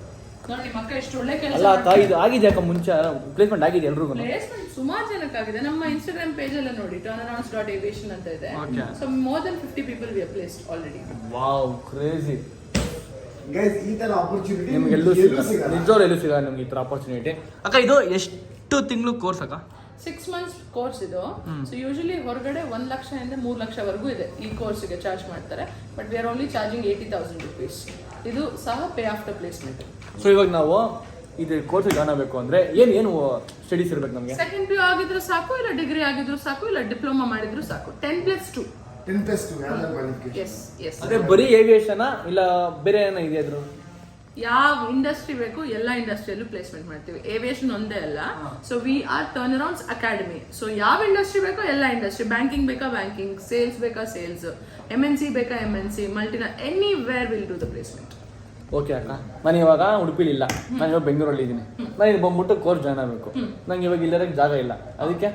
ನೋಡಿ ನಿಮ್ಮ ಅಕ್ಕ ಎಷ್ಟು ಒಳ್ಳೆ ಕೆಲಸ. ಆಗಿದೆ ಅಕ್ಕ, ಮುಂಚೆ ಪ್ಲೇಸ್ಮೆಂಟ್ ಆಗಿದೆ ಎಲ್ರಿಗೂ. ಪ್ಲೇಸ್ಮೆಂಟ್ ಸುಮಾರು ಜನಕ್ಕಾಗಿದೆ. ನಮ್ಮ ಇನ್ಸ್ಟಾಗ್ರಾಮ್ ಪೇಜ್ ಎಲ್ಲ ನೋಡಿ, turnarounds.aviation ಅಂತ ಇದೆ. So more than 50 people we have placed already. Wow, crazy. Guys, ಈ ತರ ಆಪರ್ಚುನಿಟಿ ನಿಮ್ಗೆ ಎಲ್ಲೂ ಸಿಗಲ್ಲ, ನಿಜವಾಗ್ಲೂ ಎಲ್ಲೂ ಸಿಗಲ್ಲ ನಿಮ್ಗೆ ಈ ತರ ಆಪರ್ಚುನಿಟಿ. ಅಕ್ಕ ಇದು ಎಷ್ಟು ತಿಂಗಳು ಕೋರ್ಸ್ ಅಕ್ಕ? 6 months ಕೋರ್ಸ್ ಇದು. ಸೊ ಯೂಶಲಿ ಹೊರಗಡೆ 1 ಲಕ್ಷದಿಂದ 3 ಲಕ್ಷವರೆಗೂ ಇದೆ ಈ ಕೋರ್ಸ್ಗೆ ಚಾರ್ಜ್ ಮಾಡ್ತಾರೆ. But we are only charging 80,000 rupees. ಇದು ಸಹ ಪೇ ಆಫ್ಟರ್ ಪ್ಲೇಸ್ಮೆಂಟ್. ಸೊ ಇವಾಗ ನಾವು ಇದು ಕೋರ್ಸ್ ಜಾಯ್ನ್ ಆಗಬೇಕು ಅಂದ್ರೆ ಏನು ಸ್ಟಡೀಸ್ ಇರ್ಬೇಕು ನಮಗೆ? ಸೆಕೆಂಡ್ PU ಆಗಿದ್ರು ಸಾಕು, ಇಲ್ಲ ಡಿಗ್ರಿ ಆಗಿದ್ರು ಸಾಕು, ಇಲ್ಲ ಡಿಪ್ಲೊಮಾ ಮಾಡಿದ್ರು ಸಾಕು. 10+2. 10+2 ಯಾವ್ದು ಕ್ವಾಲಿಫಿಕೇಶನ್? S S. ಅದೇ ಬರೀ ಏವಿಯೇಷನ್ ಇಲ್ಲ ಬೇರೆ ಏನೋ ಇದೆ ಅದ್ರ? ಯಾವ ಇಂಡಸ್ಟ್ರಿ ಬೇಕು ಎಲ್ಲ ಇಂಡಸ್ಟ್ರಿಯಲ್ಲೂ ಪ್ಲೇಸ್ಮೆಂಟ್ ಮಾಡ್ತೀವಿ. ಏವಿಯೇಷನ್ ಒಂದೇ ಅಲ್ಲ. So we are turnarounds academy. So ಯಾವ ಇಂಡಸ್ಟ್ರಿ ಬೇಕೋ ಎಲ್ಲ ಇಂಡಸ್ಟ್ರಿ, ಬ್ಯಾಂಕಿಂಗ್ ಬೇಕಾ ಬ್ಯಾಂಕಿಂಗ್, ಸೇಲ್ಸ್ ಬೇಕಾ ಸೇಲ್ಸ್, MNC ಬೇಕಾ MNC, anywhere will do the placement. Okay ಅಕ್ಕ, ನಾನು ಇವಾಗ ಉಡುಪಿಲಿ ಇಲ್ಲ, ನಾನು ಇವಾಗ ಬೆಂಗಳೂರಲ್ಲಿ ಇದ್ದೀನಿ. ನಾನು ಇಲ್ಲಿ ಬಂದ್ಬಿಟ್ಟು ಕೋರ್ಸ್ ಜಾಯ್ನ್ ಆಗಬೇಕು. ನಂಗೆ ಇವಾಗ ಇಲ್ಲದಕ್ಕೆ ಜಾಗ ಇಲ್ಲ, ಅದಕ್ಕೆ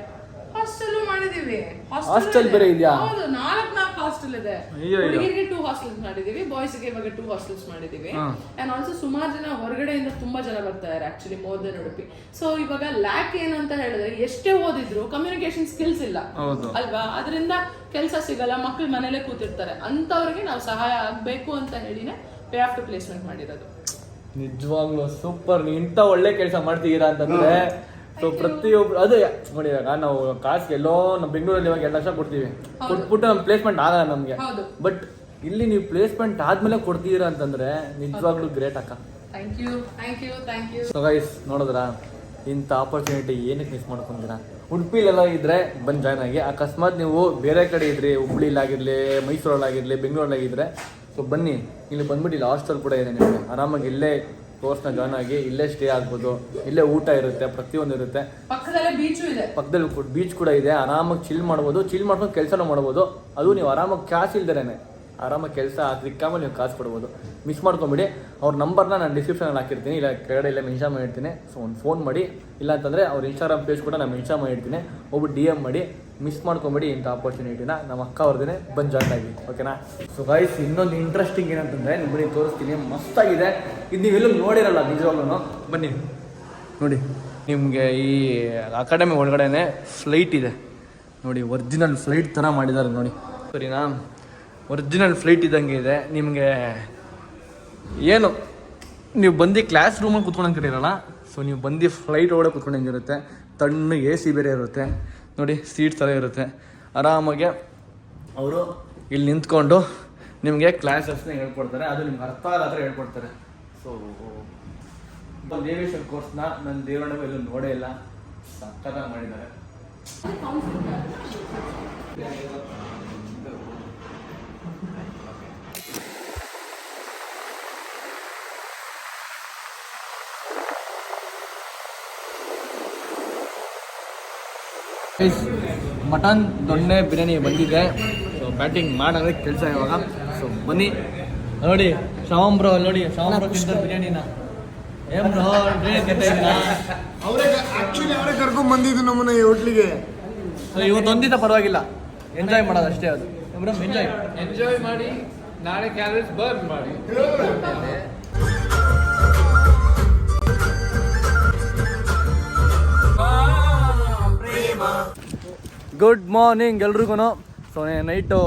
ಹಾಸ್ಟೆಲ್ ಮಾಡಿದೀವಿ. ಹಾಸ್ಟೆಲ್ ಬೇರೆ ಇದೆಯಾ? ಹೌದು, 4 ಹಾಸ್ಟೆಲ್ ಇದೆ. ಹುಡುಗಿರಿಗೆ 2 ಹಾಸ್ಟೆಲ್ಸ್ ಮಾಡಿದೀವಿ, ಬಾಯ್ಸ್ಗೆ ಇವಾಗ 2 ಹಾಸ್ಟೆಲ್ಸ್ ಮಾಡಿದೀವಿ. ಅಂಡ್ ಆಲ್ಸೋ ಸುಮಾರು ಜನ ಹೊರಗಡೆಯಿಂದ ತುಂಬಾ ಜನ ಬರ್ತಾ ಇದ್ದಾರೆ, actually more than Udupi. So ಇವಾಗ ಲ್ಯಾಕ್ ಏನು ಅಂತ ಹೇಳಿದ್ರೆ, ಎಷ್ಟೇ ಓದಿದ್ರು ಕಮ್ಯುನಿಕೇಶನ್ ಸ್ಕಿಲ್ಸ್ ಇಲ್ಲ ಅಲ್ವಾ, ಅದರಿಂದ ಕೆಲಸ ಸಿಗಲ್ಲ, ಮಕ್ಳು ಮನೇಲೆ ಕೂತಿರ್ತಾರೆ. ಅಂತವ್ರಿಗೆ ನಾವು ಸಹಾಯ ಆಗ್ಬೇಕು ಅಂತ ಹೇಳಿನೇ ಪೇ ಆಫ್ಟರ್ ಪ್ಲೇಸ್ಮೆಂಟ್ ಮಾಡಿರೋದು. ನಿಜವಾಗ್ಲೂ ಸೂಪರ್. ನೀವು ಇಂಥ ಒಳ್ಳೆ ಕೆಲಸ ಮಾಡ್ತೀರಾ ಅಂತಂದ್ರೆ ಸೊ ಪ್ರತಿಯೊಬ್ರು ಅದೇ ನೋಡಿ, ಇವಾಗ ನಾವು ಕಾಸು ಎಲ್ಲೋ ನಮ್ಮ ಬೆಂಗಳೂರಲ್ಲಿ ಇವಾಗ 2 ಲಕ್ಷ ಕೊಡ್ತೀವಿ, ಕೊಟ್ಬಿಟ್ಟು ನಮ್ಮ ಪ್ಲೇಸ್ಮೆಂಟ್ ಆಗಲ್ಲ ನಮಗೆ. ಬಟ್ ಇಲ್ಲಿ ನೀವು ಪ್ಲೇಸ್ಮೆಂಟ್ ಆದ್ಮೇಲೆ ಕೊಡ್ತೀರಾ ಅಂತಂದ್ರೆ ನಿಜವಾಗ್ಲೂ ಗ್ರೇಟ್ ಅಕ್ಕ. Thank you thank you thank you. So guys, ನೋಡಿದ್ರಾ ಇಂಥ ಆಪರ್ಚುನಿಟಿ ಏನಕ್ಕೆ ಮಿಸ್ ಮಾಡ್ಕೊಂಡಿರಾ? ಉಡುಪಿಲೆಲ್ಲ ಇದ್ರೆ ಬಂದು ಜಾಯ್ನ್ ಆಗಿ. ಅಕಸ್ಮಾತ್ ನೀವು ಬೇರೆ ಕಡೆ ಇದ್ರಿ, ಹುಬ್ಳಿಲಾಗಿರಲಿ, ಮೈಸೂರಲ್ಲಾಗಿರಲಿ, ಬೆಂಗಳೂರಲ್ಲಾಗಿದ್ರೆ ಸೊ ಬನ್ನಿ, ಇಲ್ಲಿ ಬಂದ್ಬಿಟ್ಟು ಇಲ್ಲಿ ಹಾಸ್ಟೆಲ್ ಕೂಡ ಇದೆ ನಿಮಗೆ. ಆರಾಮಾಗಿ ಇಲ್ಲೇ ಕೋರ್ಸ್ನ ಜಾಯ್ನ್ ಆಗಿ ಇಲ್ಲೇ ಸ್ಟೇ ಆಗ್ಬೋದು, ಇಲ್ಲೇ ಊಟ ಇರುತ್ತೆ, ಪ್ರತಿಯೊಂದು ಇರುತ್ತೆ. ಪಕ್ಕದಲ್ಲೇ ಬೀಚು ಇದೆ, ಪಕ್ಕದಲ್ಲಿ ಬೀಚ್ ಕೂಡ ಇದೆ. ಆರಾಮಾಗಿ ಚಿಲ್ ಮಾಡ್ಬೋದು, ಚಿಲ್ ಮಾಡ್ಕೊಂಡು ಕೆಲಸನೂ ಮಾಡ್ಬೋದು. ಅದು ನೀವು ಆರಾಮಾಗಿ ಕ್ಯಾಶ್ ಇಲ್ದೇನೆ ಆರಾಮಾಗಿ ಕೆಲಸ ಕ್ಲಿಕ್ಕಾಮೇಲೆ ನೀವು ಕಾಸು ಕೊಡ್ಬೋದು. ಮಿಸ್ ಮಾಡ್ಕೊಂಬಿಡಿ. ಅವ್ರ ನಂಬರ್ನ ನಾನು ಡಿಸ್ಕ್ರಿಪ್ಷನಲ್ಲಿ ಹಾಕಿರ್ತೀನಿ, ಇಲ್ಲ ಕೆಳಗಡೆ ಇಲ್ಲ ಮೆನ್ಷನ್ ಮಾಡಿರ್ತೀನಿ. ಸೊ ಒಂದು ಫೋನ್ ಮಾಡಿ, ಇಲ್ಲ ಅಂತಂದರೆ ಅವ್ರ ಇನ್ಸ್ಟಾಗ್ರಾಮ್ ಪೇಜ್ ಕೂಡ ನಾನು ಮೆನ್ಷನ್ ಮಾಡಿರ್ತೀನಿ, ಒಬ್ಬರು DM ಮಾಡಿ. ಮಿಸ್ ಮಾಡ್ಕೊಂಬಿಡಿ ಇಂಥ ಆಪರ್ಚುನಿಟಿನ. ನಮ್ಮ ಅಕ್ಕ ಅವ್ರದೇ ಬಂದು ಜಾಯ್ನ್ ಆಗಿ, ಓಕೆನಾ? ಸೊ ಗೈಸ್, ಇನ್ನೊಂದು ಇಂಟ್ರೆಸ್ಟಿಂಗ್ ಏನಂತಂದರೆ ನಿಮ್ಮಲ್ಲಿ ತೋರಿಸ್ತೀನಿ, ಮಸ್ತಾಗಿದೆ. ಇದು ನೀವೆಲ್ಲೂ ನೋಡಿರಲ್ಲ ನಿಜವಾಗ್ಲೂ. ಬನ್ನಿ ನೋಡಿ, ನಿಮಗೆ ಈ ಅಕಾಡೆಮಿ ಒಳಗಡೆ ಫ್ಲೈಟ್ ಇದೆ ನೋಡಿ, ಒರಿಜಿನಲ್ ಫ್ಲೈಟ್ ಥರ ಮಾಡಿದ್ದಾರೆ ನೋಡಿ, ಸರಿನಾ? ಒರಿಜಿನಲ್ ಫ್ಲೈಟ್ ಇದ್ದಂಗೆ ಇದೆ. ನಿಮಗೆ ಏನು ನೀವು ಬಂದು ಕ್ಲಾಸ್ ರೂಮಲ್ಲಿ ಕುತ್ಕೊಂಡಂಗೆ ಇರಲ್ಲ. ಸೊ ನೀವು ಬಂದು ಫ್ಲೈಟ್ ಒಳಗಡೆ ಕುತ್ಕೊಂಡಂಗಿರುತ್ತೆ. ತಣ್ಣಗೆ AC ಬೇರೆ ಇರುತ್ತೆ ನೋಡಿ, ಸೀಟ್ಸ್ ಎಲ್ಲ ಇರುತ್ತೆ. ಆರಾಮಾಗೆ ಅವರು ಇಲ್ಲಿ ನಿಂತ್ಕೊಂಡು ನಿಮಗೆ ಕ್ಲಾಸಸ್ನ ಹೇಳ್ಕೊಡ್ತಾರೆ. ಅದು ನಿಮ್ಗೆ ಅರ್ಥ ಆಗೋ ಥರ ಹೇಳ್ಕೊಡ್ತಾರೆ. ಸೊ ಒಂದು ಏವಿಯೇಷನ್ ಕೋರ್ಸ್ನ ನನ್ನ ದೇವರಣ್ಣ ಎಲ್ಲೂ ನೋಡೇ ಇಲ್ಲ, ಸಕ್ಕತ್ತಾಗಿ ಮಾಡಿದ್ದಾರೆ. ಮಟನ್ ದೊಣ್ಣೆ ಬಿರಿಯಾನಿ ಬಂದಿದೆ. ಸೊ ಬ್ಯಾಟಿಂಗ್ ಮಾಡೋದೇ ಕೆಲಸ ಇವಾಗ. ಸೊ ಬನ್ನಿ ನೋಡಿ, ಶ್ಯಾಮ್ ಬ್ರೋ ನೋಡಿ, ಶ್ಯಾಮ್ ಬ್ರೋ ತಿಂತಾರೆ ಬಿರಿಯಾನಿನ. ಏನ್ ಬ್ರೋ ಅವರೇ ಕರ್ಕೊಂಡ್ ಬಂದಿದ್ದು ನಮ್ಮನ್ನ ಈ ಹೋಟ್ಲಿಗೆ. ಸೊ ಇವತ್ತೊಂದಿದ್ದ ಪರವಾಗಿಲ್ಲ, ಎಂಜಾಯ್ ಮಾಡೋದು ಅಷ್ಟೇ. ಅದು ಬ್ರೋ ಎಂಜಾಯ್ ಮಾಡಿ, ನಾಳೆ ಕ್ಯಾಲರೀಸ್ ಬರ್ನ್ ಮಾಡಿ. ಗುಡ್ ಮಾರ್ನಿಂಗ್ ಎಲ್ರಿಗೂ. ಸೊ ನೈಟು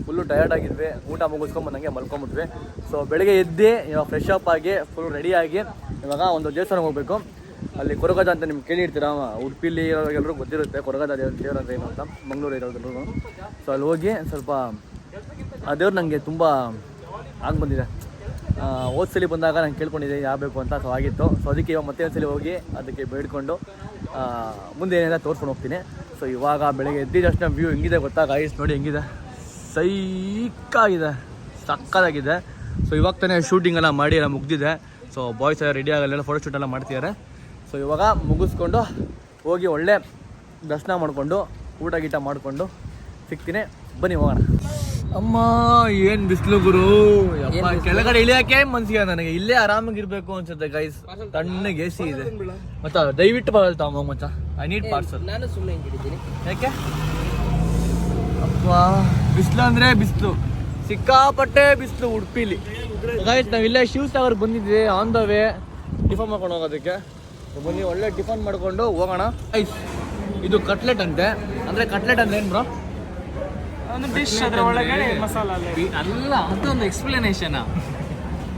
ಫುಲ್ಲು ಟಯರ್ಡ್ ಆಗಿದ್ವಿ, ಊಟ ಮುಗಿಸ್ಕೊಂಬಂದಂಗೆ ಮಲ್ಕೊಂಬಿಟ್ವಿ. ಸೊ ಬೆಳಗ್ಗೆ ಎದ್ದು ಇವಾಗ ಫ್ರೆಶ್ ಅಪ್ ಆಗಿ ಫುಲ್ ರೆಡಿಯಾಗಿ ಇವಾಗ ಒಂದು ದೇವಸ್ಥಾನಕ್ಕೆ ಹೋಗಬೇಕು. ಅಲ್ಲಿ ಕೊರಗದ ಅಂತ ನಿಮ್ಗೆ ಕೇಳಿರ್ತೀರ, ಉಡುಪಿಲಿ ಇರೋರಿಗೆಲ್ಲರೂ ಗೊತ್ತಿರುತ್ತೆ ಕೊರಗದ ದೇವ್ರ ಅಂದ್ರೆ ಏನು ಅಂತ, ಮಂಗಳೂರು ಇರೋದೆಲ್ಲರೂ. ಸೊ ಅಲ್ಲಿ ಹೋಗಿ ಸ್ವಲ್ಪ ಆ ದೇವ್ರು ನನಗೆ ತುಂಬ ಆಗಿ ಬಂದಿದೆ. ಸಲ ಬಂದಾಗ ನಾನು ಕೇಳ್ಕೊಂಡಿದ್ದೆ ಯಾವ ಬೇಕು ಅಂತ, ಸೊ ಆಗಿತ್ತು. ಸೊ ಅದಕ್ಕೆ ಇವಾಗ ಮತ್ತೆ ಒಂದ್ಸಲಿ ಹೋಗಿ ಅದಕ್ಕೆ ಬೇಡ್ಕೊಂಡು ಮುಂದೆ ಏನಿದೆ ತೋರಿಸ್ಕೊಂಡು ಹೋಗ್ತೀನಿ. ಸೊ ಇವಾಗ ಬೆಳಗ್ಗೆ ಎದ್ದಿದ ತಕ್ಷಣ ವ್ಯೂ ಹೆಂಗಿದೆ ಗೊತ್ತಾ ಗೈಸ್, ನೋಡಿ ಹೆಂಗಿದೆ, ಸೈಕಾಗಿದೆ, ಸಕ್ಕದಾಗಿದೆ. ಸೊ ಇವಾಗ ತಾನೇ ಶೂಟಿಂಗ್ ಎಲ್ಲ ಮಾಡಿ ಎಲ್ಲ ಮುಗ್ದಿದೆ. ಸೊ ಬಾಯ್ಸ್ ಎಲ್ಲ ರೆಡಿ ಆಗಲ್ಲ, ಫೋಟೋ ಶೂಟ್ ಎಲ್ಲ ಮಾಡ್ತಿದ್ದಾರೆ. ಸೊ ಇವಾಗ ಮುಗಿಸ್ಕೊಂಡು ಹೋಗಿ ಒಳ್ಳೆ ದರ್ಶನ ಮಾಡಿಕೊಂಡು ಊಟ ಗೀಟ ಮಾಡಿಕೊಂಡು ಸಿಗ್ತೀನಿ, ಬನ್ನಿ ಹೋಗೋಣ. ಅಮ್ಮ ಏನು ಬಿಸಿಲು ಗುರು, ಕೆಳಗಡೆ ಇಳಿಯೋಕೆ ಮನ್ಸಿಗೆ ನನಗೆ, ಇಲ್ಲೇ ಆರಾಮಾಗಿರ್ಬೇಕು ಅನ್ಸುತ್ತೆ ಗೈಸ್. ತಣ್ಣಗೆ ಎ ಸಿ ಇದೆ. ಮತ್ತ ದಯವಿಟ್ಟು ಬರಲ್ತಾವ ಮಚ್ಚ, ಐ ನೀಡ್ ಪಾರ್ಸಲ್. ನಾನು ಸುಮ್ಮನೆ ಹಿಂಗಿದ್ದೀನಿ. ಯಾಕೆ ಅಪ್ಪ ಬಿಸಿಲು ಅಂದರೆ ಬಿಸಿಲು, ಸಿಕ್ಕಾಪಟ್ಟೆ ಬಿಸಿಲು ಉಡುಪಿಲಿ ಗೈಸ್. ನಾವಿಲ್ಲೇ ಶಿವ್ ಸಾಗರ್ ಬಂದಿದ್ವಿ, ಆನ್ ದ ವೇ ಟಿಫನ್ ಮಾಡ್ಕೊಂಡು ಹೋಗೋದಕ್ಕೆ. ಬನ್ನಿ ಒಳ್ಳೆ ಟಿಫನ್ ಮಾಡ್ಕೊಂಡು ಹೋಗೋಣ ಗೈಸ್. ಇದು ಕಟ್ಲೆಟ್ ಅಂತೆ, ಅಂದರೆ ಕಟ್ಲೆಟ್ ಅಂದ್ರೆ ಏನು ಬ್ರೋ? ಒಂದು ಡಿಶ್, ಅದರ ಒಳಗಡೆ ಮಸಾಲ ಅಲ್ಲ, ಅದೊಂದು ಎಕ್ಸ್ಪ್ಲನೇಷನ್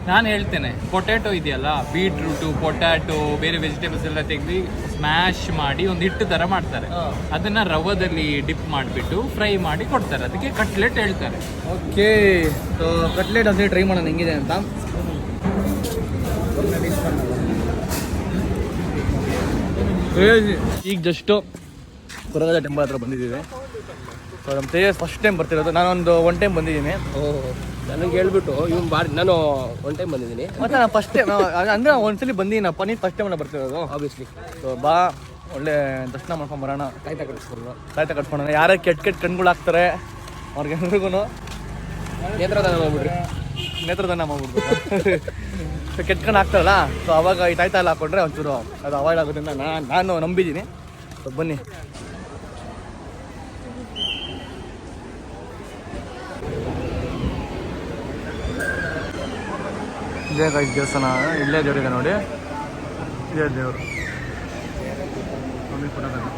ನಾನು ಹೇಳ್ತೇನೆ. ಪೊಟ್ಯಾಟೊ ಇದೆಯಲ್ಲ, ಬೀಟ್ರೂಟು, ಪೊಟ್ಯಾಟೊ, ಬೇರೆ ವೆಜಿಟೇಬಲ್ಸ್ ಎಲ್ಲ ತೆಗೆದು ಸ್ಮ್ಯಾಶ್ ಮಾಡಿ ಒಂದು ಹಿಟ್ಟು ಥರ ಮಾಡ್ತಾರೆ. ಅದನ್ನ ರವದಲ್ಲಿ ಡಿಪ್ ಮಾಡಿಬಿಟ್ಟು ಫ್ರೈ ಮಾಡಿ ಕೊಡ್ತಾರೆ, ಅದಕ್ಕೆ ಕಟ್ಲೆಟ್ ಹೇಳ್ತಾರೆ. ಓಕೆ, ಸೊ ಕಟ್ಲೆಟ್ ಅಂದರೆ ಟ್ರೈ ಮಾಡೋಣ ಹೆಂಗಿದೆ ಅಂತ. ಈಗ ಜಸ್ಟು ಕೊರಗದ ಟೆಂಪಲ್ ಹತ್ರ ಬಂದಿದ್ದೀವಿ. ಸೊ ನಮ್ಮ ತೇಜಸ್ ಫಸ್ಟ್ ಟೈಮ್ ಬರ್ತಿರೋದು, ನಾನೊಂದು 1 ಟೈಮ್ ಬಂದಿದ್ದೀನಿ. ನನಗೆ ಹೇಳ್ಬಿಟ್ಟು ಇವ್ನು ನಾನು 1 ಟೈಮ್ ಬಂದಿದ್ದೀನಿ. ಮತ್ತು ನಾನು ಫಸ್ಟ್ ಟೈಮ್ ಅಂದರೆ ಒಂದ್ಸಲಿ ಬಂದಿದ್ದೀನಪ್ಪ, ನೀನು ಫಸ್ಟ್ ಟೈಮ್ ಬರ್ತಿರೋದು ಆಬ್ವಿಯಸ್ಲಿ. ಸೊ ಬಾ, ಒಳ್ಳೆ ದರ್ಶನ ಮಾಡ್ಕೊಂಡು ಬರೋಣ, ಕಾಯ್ತಾ ಕಟ್ಸ್ಕೊಳೋಣ. ಯಾರೇ ಕೆಟ್ಟ ಕಣ್ಗಳು ಹಾಕ್ತಾರೆ ಅವ್ರಿಗೆಲ್ರಿಗೂ ನೇತ್ರದಾನ ಮಾಡ್ಬಿಡ್ರಿ, ನೇತ್ರದಾನ ಮಾಡ್ಬಿಡ್ಬೇಕು. ಸೊ ಕೆಟ್ಟ ಕಣ್ಣು ಹಾಕ್ತಾರಲ್ಲ, ಸೊ ಅವಾಗ ಈ ತಾಯ್ತಾ ಎಲ್ಲ ಹಾಕೊಂಡ್ರೆ ಒಂಚೂರು ಅದು ಅವಾಯ್ಡ್ ಆಗುತ್ತೆ ಅಂತ ನಾನು ನಂಬಿದ್ದೀನಿ. ಸೊ ಬನ್ನಿ. ಇದೇ ಗೈಸ್ ದೇವಸ್ಥಾನ, ಇಲ್ಲೇ ದೇವರಿಗೆ ನೋಡಿ, ಇದೇ ದೇವರು ಮಮ್ಮಿ ಫೋಟೋ ತಗೋ.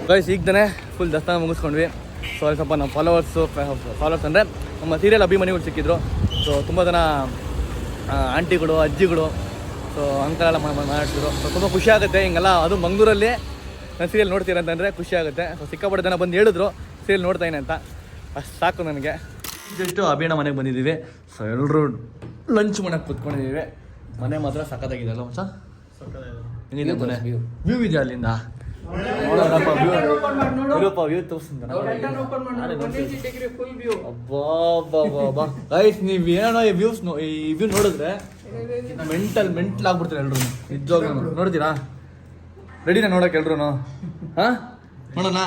ಗೈಸ್ ಈಗ ತಾನೇ ಫುಲ್ ದರ್ಶನ ಮುಗಿಸ್ಕೊಂಡ್ವಿ. ಸೊ ಸ್ವಲ್ಪ ನಮ್ಮ ಫಾಲೋವರ್ಸ್ ಅಂದರೆ ನಮ್ಮ ಸೀರಿಯಲ್ ಅಭಿಮಾನಿಗಳು ಸಿಕ್ಕಿದ್ರು. ಸೊ ತುಂಬ ಜನ ಆಂಟಿಗಳು, ಅಜ್ಜಿಗಳು, ಸೊ ಅಂಕಲೆಲ್ಲ ಮಾಡ್ತಿದ್ರು. ಸೊ ತುಂಬ ಖುಷಿ ಆಗುತ್ತೆ ಹಿಂಗೆಲ್ಲ, ಅದು ಮಂಗಳೂರಲ್ಲಿ ನಾನು ಸೀರಿಯಲ್ ನೋಡ್ತೀರ ಅಂತಂದರೆ ಖುಷಿ ಆಗುತ್ತೆ. ಸೊ ಸಿಕ್ಕಾಪಟ್ಟೆ ಜನ ಬಂದು ಹೇಳಿದ್ರು ಸೀರಿಯಲ್ ನೋಡ್ತಾಯಿನಿ ಅಂತ, ಅಷ್ಟು ಸಾಕು ನನಗೆ. ಜಸ್ಟು ಅಭಿಣ್ಣ ಮನೆಗೆ ಬಂದಿದ್ದೀವಿ. ಸೊ ಎಲ್ಲರೂ ಲಂಚ್ ಮಾಡಕ್ಕೆ ಕೂತ್ಕೊಂಡಿದ್ದೀವಿ. ಮನೆ ಮಾತ್ರ ಸಖತ್ತಾಗಿದೆ ಅಲ್ಲ ಮಚ್ಚ? ಹೆಂಗಿದೆ ಮನೆ? ವ್ಯೂ ಇದೆ ಅಲ್ಲಿಂದ, ವ್ಯೂ ತೋರಿಸ್ತೀನಿ. ಗೈಸ್ ನೀವು ಏನೋ ಈ ವ್ಯೂಸ್ ಈ ವ್ಯೂ ನೋಡಿದ್ರೆ ಮೆಂಟಲ್ ಆಗ್ಬಿಡ್ತೀರ ಎಲ್ರು. ನಿಜವಾಗ್ಲೂ ನೋಡ್ತೀರಾ? ರೆಡಿನಾ ನೋಡಕ್ಕೆ ಎಲ್ರು? ಹಾ ನೋಡೋಣ.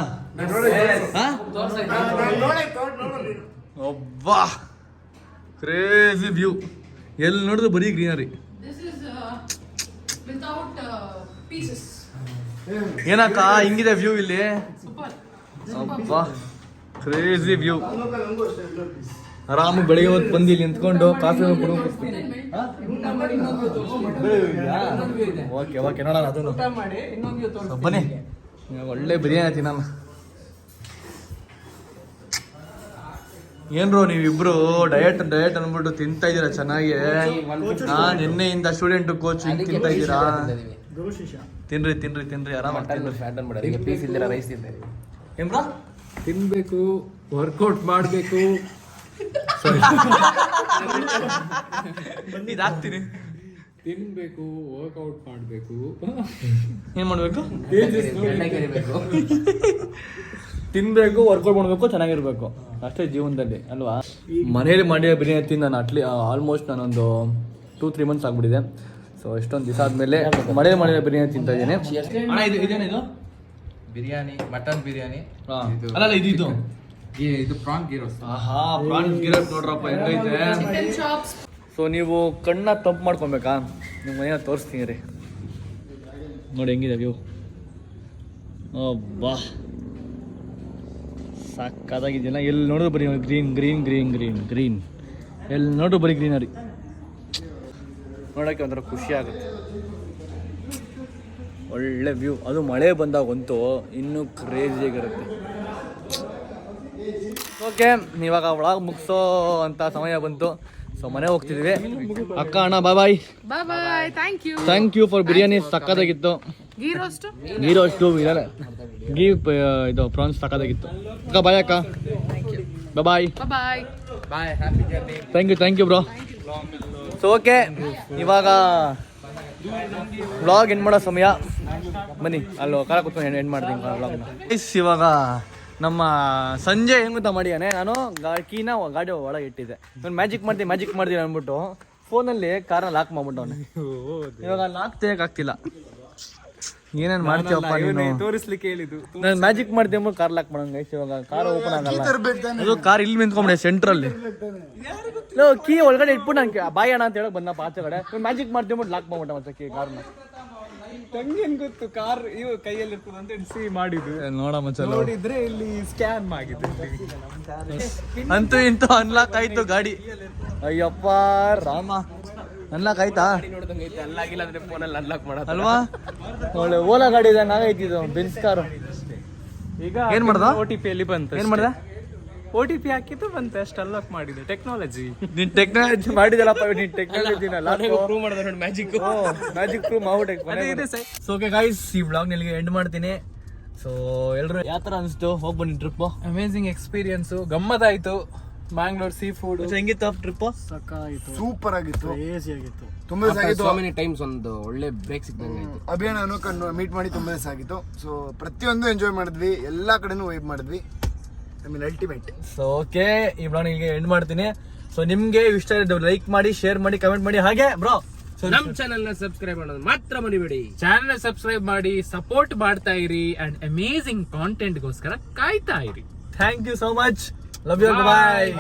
ಅಬ್ಬಾ ಕ್ರೇಜಿ ವ್ಯೂ, ಎಲ್ಲಿ ನೋಡಿದ್ರು ಬರೀ ಗ್ರೀನರಿ. ಏನಕ್ಕ ಹಿಂಗಿದೆ ವ್ಯೂ ಇಲ್ಲಿ? ಅಬ್ಬಾ ಕ್ರೇಜಿ ವ್ಯೂ. ಆರಾಮಾಗಿ ಬೆಳಿಗ್ಗೆ ಹೊತ್ತು ಬಂದು ಇಲ್ಲಿ ನಿಂತ್ಕೊಂಡು ಕಾಫಿ ಓಕೆ ನೋಡೋಣ ಅದನ್ನು. ಬನ್ನಿ ಒಳ್ಳೆ ಬಿರಿಯಾನಿ ತಿನ್ನೋಣ. ಏನ್ರೋ ನೀವಿಬ್ರು ಡಯಟ್ ಅಂದ್ಬಿಟ್ಟು ತಿಂತಾ ಇದ್ದೀರಾ ಚೆನ್ನಾಗಿ. ನಿನ್ನೆಯಿಂದ ಸ್ಟೂಡೆಂಟ್ ಕೋಚ್ ಹಿಂಗೆ ತಿಂತಾ ಇದ್ದೀರಾ? ತಿನ್ರಿ ಆರಾಮಾಗಿ ಪೀಸ್ ಇಲ್ದಿರ ರೈಸ್ ತಿಂತಾರೆ. ಏನ್ ಬ್ರೋ? ತಿನ್ಬೇಕು, ವರ್ಕೌಟ್ ಮಾಡಬೇಕು. ಇದಾಗ್ತೀನಿ. ತಿನ್ಬೇಕು, ವರ್ಕೌಟ್ ಮಾಡಬೇಕು. ಏನ್ ಮಾಡ್ಬೇಕು? ಕರಿಬೇಕು. ತಿನ್ಬೇಕು, ವರ್ಕೌಟ್ ಮಾಡಬೇಕು, ಚೆನ್ನಾಗಿರ್ಬೇಕು, ಅಷ್ಟೇ ಜೀವನದಲ್ಲಿ ಅಲ್ವಾ? ಮನೇಲಿ ಮಾಡಿರೋ ಬಿರಿಯಾನಿ ತಿಂದು ನಾನು ಆಲ್ಮೋಸ್ಟ್ ನಾನೊಂದು 2-3 months ಆಗ್ಬಿಟ್ಟಿದೆ. ಸೊ ಎಷ್ಟೊಂದು ದಿವಸ ಆದಮೇಲೆ ಮನೇಲಿ ಮಾಡಿರೋ ಬಿರಿಯಾನಿ ತಿಂತಾ ಇದ್ದೀನಿ. ಅಣ್ಣ ಇದೇನಿದು? ಬಿರಿಯಾನಿ, ಮಟನ್ ಬಿರಿಯಾನಿ. ಅಲ್ಲ ಇದು ಇದು ಪ್ರಾನ್ ಗೀರೋಸ್. ಆಹಾ, ಪ್ರಾನ್ ಗೀರೋಸ್ ನೋಡ್ರಪ್ಪ ಹೆಂಗೈತೆ. ಸೊ ನೀವು ಕಣ್ಣ ತಂಪು ಮಾಡ್ಕೊಬೇಕಾ? ನಿಮ್ಮ ಮನೆಯ ತೋರಿಸ್ತೀನಿ ರೀ, ನೋಡಿ ಹೆಂಗಿದೆ ವ್ಯೂ. ಬಾ ಸಾಕಾಗಿದೆಯಲ್ಲ. ಎಲ್ಲಿ ನೋಡಿದ್ರು ಬರೀ ಗ್ರೀನ್, ಎಲ್ಲಿ ನೋಡಿದ್ರು ಬರೀ ಗ್ರೀನರಿ. ನೋಡೋಕ್ಕೆ ಒಂಥರ ಖುಷಿ ಆಗುತ್ತೆ. ಒಳ್ಳೆ ವ್ಯೂ, ಅದು ಮಳೆ ಬಂದಾಗಂತೂ ಇನ್ನೂ ಕ್ರೇಜಿಯಾಗಿರುತ್ತೆ. ಓಕೆ, ಇವಾಗ ಒಳಗೆ ಮುಗಿಸೋ ಅಂತ ಸಮಯ ಬಂತು. ಸೊ ಮನೆ ಹೋಗ್ತಿದ್ವಿ. ಅಕ್ಕ ಅಣ್ಣ bye bye. Bye. Thank you for biryani, ಸಕ್ಕತ್ತಾಗಿತ್ತು. ಗೀ ರೋಸ್ಟ್ ಇದಲ್ಲ ಗೀ ಇದು ಪ್ರಾನ್ಸ್ ಸಕ್ಕತ್ತಾಗಿತ್ತು. ಅಕ್ಕ ಬಾಯ್ ಅಕ್ಕ. Bye bye. Bye, happy journey. Thank you bro. So okay, ಇವಾಗ ವ್ಲಾಗ್ ಎಂಡ್ ಮಾಡೋ ಸಮಯ. ಬನ್ನಿ ಅಲ್ಲಿ ಕಾಲ ಕೂತ್ಕೊಂಡು ಎಂಡ್ ಮಾಡ್ತೀನಿ ವ್ಲಾಗ್ನ. ಇವಾಗ ನಮ್ಮ ಸಂಜೆ ಹೆಂಗ್ ಗೊತ್ತಾ ಮಾಡಿಯಾನೆ, ನಾನು ಕೀನ ಗಾಡಿ ಒಳಗೆ ಇಟ್ಟಿದ್ದೆ. ನಾನು ಮ್ಯಾಜಿಕ್ ಮಾಡ್ತೀನಿ ಅಂದ್ಬಿಟ್ಟು ಫೋನಲ್ಲಿ ಕಾರ್ನ ಲಾಕ್ ಮಾಡ್ಬಿಟ್ಟು ಅವನು. ಇವಾಗ ಲಾಕ್ ತೆಗಿಯಕ್ಕಾಗ್ತಿಲ್ಲ. ಏನೇನು ಮಾಡ್ತೀವಪ್ಪ ನೀನು, ತೋರಿಸ್ಲಿಕ್ಕೆ ಹೇಳಿದ್ದು. ನಾನು ಮ್ಯಾಜಿಕ್ ಮಾಡ್ತೀನಿ ಅಂದ್ಬಿಟ್ಟು ಕಾರ್ ಲಾಕ್ ಮಾಡೋಂಗ. ಇವಾಗ ಕಾರ್ ಓಪನ್ ಆಗಲ್ಲ. ಅದು ಕಾರ್ ಇಲ್ಲಿ ನಿಂತ್ಕೊಂಬಿಡೆ ಸೆಂಟ್ರಲ್ಲಿ. ಕೀ ಒಳಗಡೆ ಇಟ್ಬಿಟ್ಟು ನಂಗೆ ಬಾಯ್ ಅಣ್ಣ ಅಂತ ಹೇಳಕ್ ಬಂದಪ್ಪ ಆಚೆ ಕಡೆ. ಮ್ಯಾಜಿಕ್ ಮಾಡ್ತೀನಿ ಅಂದ್ಬಿಟ್ಟು ಲಾಕ್ ಮಾಡ್ಬಿಟ್ಟ ಮತ್ತೆ ಕೀ ಕಾರ್ನ. ತಂಗೇನ್ ಗೊತ್ತು, ಕಾರ್ ಇವ್ ಕೈಯಲ್ಲಿ ಇರ್ತದೆ ಅಂತ ಎಣಿಸಿ ಮಾಡಿದ್ದು. ನೋಡ ಮಚ್ಚ ನೋಡಿದ್ರೆ ಇಲ್ಲಿ ಸ್ಕ್ಯಾನ್ ಆಗಿದೆ. ಅಂತೂ ಇಂತೂ ಅನ್ಲಾಕ್ ಆಯ್ತು ಗಾಡಿ. ಅಯ್ಯಪ್ಪ ರಾಮ, ಅನ್ಲಾಕ್ ಆಯ್ತಾ? ಅಲ್ಲಾಗಿಲ್ಲ ಅಂದ್ರೆ ಫೋನಲ್ಲಿ ಅನ್ಲಾಕ್ ಮಾಡೋದು ಅಲ್ವಾ? ಒಳ್ಳೆ ಓಲಾ ಗಾಡಿ ಇದೆ, ನಾಗೈತಿದ್ದು ಬೆನ್ಸ್ ಕಾರು. ಈಗ ಏನ್ ಮಾಡ್ದ? OTP ಅಲ್ಲಿ ಬಂತು. ಏನ್ ಮಾಡ್ದೆ? OTP ಹಾಕಿದ್ದು ಬಂತು, ಅಷ್ಟು ಅನ್ಲಾಕ್ ಮಾಡಿದೆ. ಟೆಕ್ನಾಲಜಿ. ನೀನ್ ಟೆಕ್ನಾಲಜಿ ಮಾಡಿದಲ್ಲಪ್ಪ, ನೀನ್ ಟೆಕ್ನಾಲಜಿನ ಪ್ರೂವ್ ಮಾಡಿದ ನೋಡಿ ಮ್ಯಾಜಿಕ್. ಮ್ಯಾಜಿಕ್ ಪ್ರೂವ್ ಮಾಡ್ಬಿಟ್ಟೆ. ಸೊ ಓಕೆ ಗೈಸ್, ಈ ವ್ಲಾಗ್ ನಿಮಗೆ ಎಂಡ್ ಮಾಡ್ತೀನಿ. ಸೊ ಎಲ್ರು ಯಾವ ತರ ಅನಿಸ್ತು ಹೋಗಿ ಬನ್ನಿ ಟ್ರಿಪ್? ಅಮೇಸಿಂಗ್ ಎಕ್ಸ್ಪೀರಿಯನ್ಸ್, ಗಮ್ಮತ್ತಾಯ್ತು. ಮ್ಯಾಂಗ್ಳೂರ್ ಸೀ ಫುಡ್ ಹೆಂಗಿತ್ತು ಟ್ರಿಪ್? ಸೂಪರ್ ಆಗಿತ್ತು, ಈಸಿ ಆಗಿತ್ತು. ತುಂಬಾ ದಿವಸ ಆಗಿತ್ತು. ಟೈಮ್ಸ್ ಒಂದು ಒಳ್ಳೆ ಬ್ರೇಕ್ ಸಿಕ್ದಂಗೆ ಆಯ್ತು. ಅಭಿಯಾನ ಅನೋಕನ್ನು ಮೀಟ್ ಮಾಡಿ ತುಂಬಾ ದಿವಸ ಆಗಿತ್ತು. ಸೊ ಪ್ರತಿಯೊಂದು ಎಂಜಾಯ್ ಮಾಡಿದ್ವಿ, ಎಲ್ಲಾ ಕಡೆನೂ ವೈಬ್ ಮಾಡಿದ್ವಿ. I mean ultimate. So okay, ಈ ಬ್ಲಾಗ್ ನಿಮಗೆ ಎಂಡ್ ಮಾಡ್ತೀನಿ. ಸೊ ನಿಮ್ಗೆ ಇಷ್ಟ ಇದ್ದು ಲೈಕ್ ಮಾಡಿ, ಶೇರ್ ಮಾಡಿ, ಕಮೆಂಟ್ ಮಾಡಿ. ಹಾಗೆ ಬ್ರೋ ನಮ್ ಚಾನೆಲ್ ನ ಸಬ್ಸ್ಕ್ರೈಬ್ ಮಾಡೋದು ಮಾತ್ರ ಮರಿಬೇಡಿ. ಚಾನೆಲ್ ಸಬ್ಸ್ಕ್ರೈಬ್ ಮಾಡಿ, ಸಪೋರ್ಟ್ ಮಾಡ್ತಾ ಇರಿ ಅಂಡ್ ಅಮೇಸಿಂಗ್ ಕಾಂಟೆಂಟ್ ಗೋಸ್ಕರ ಕಾಯ್ತಾ ಇರಿ. Thank you so much. Love you. Bye.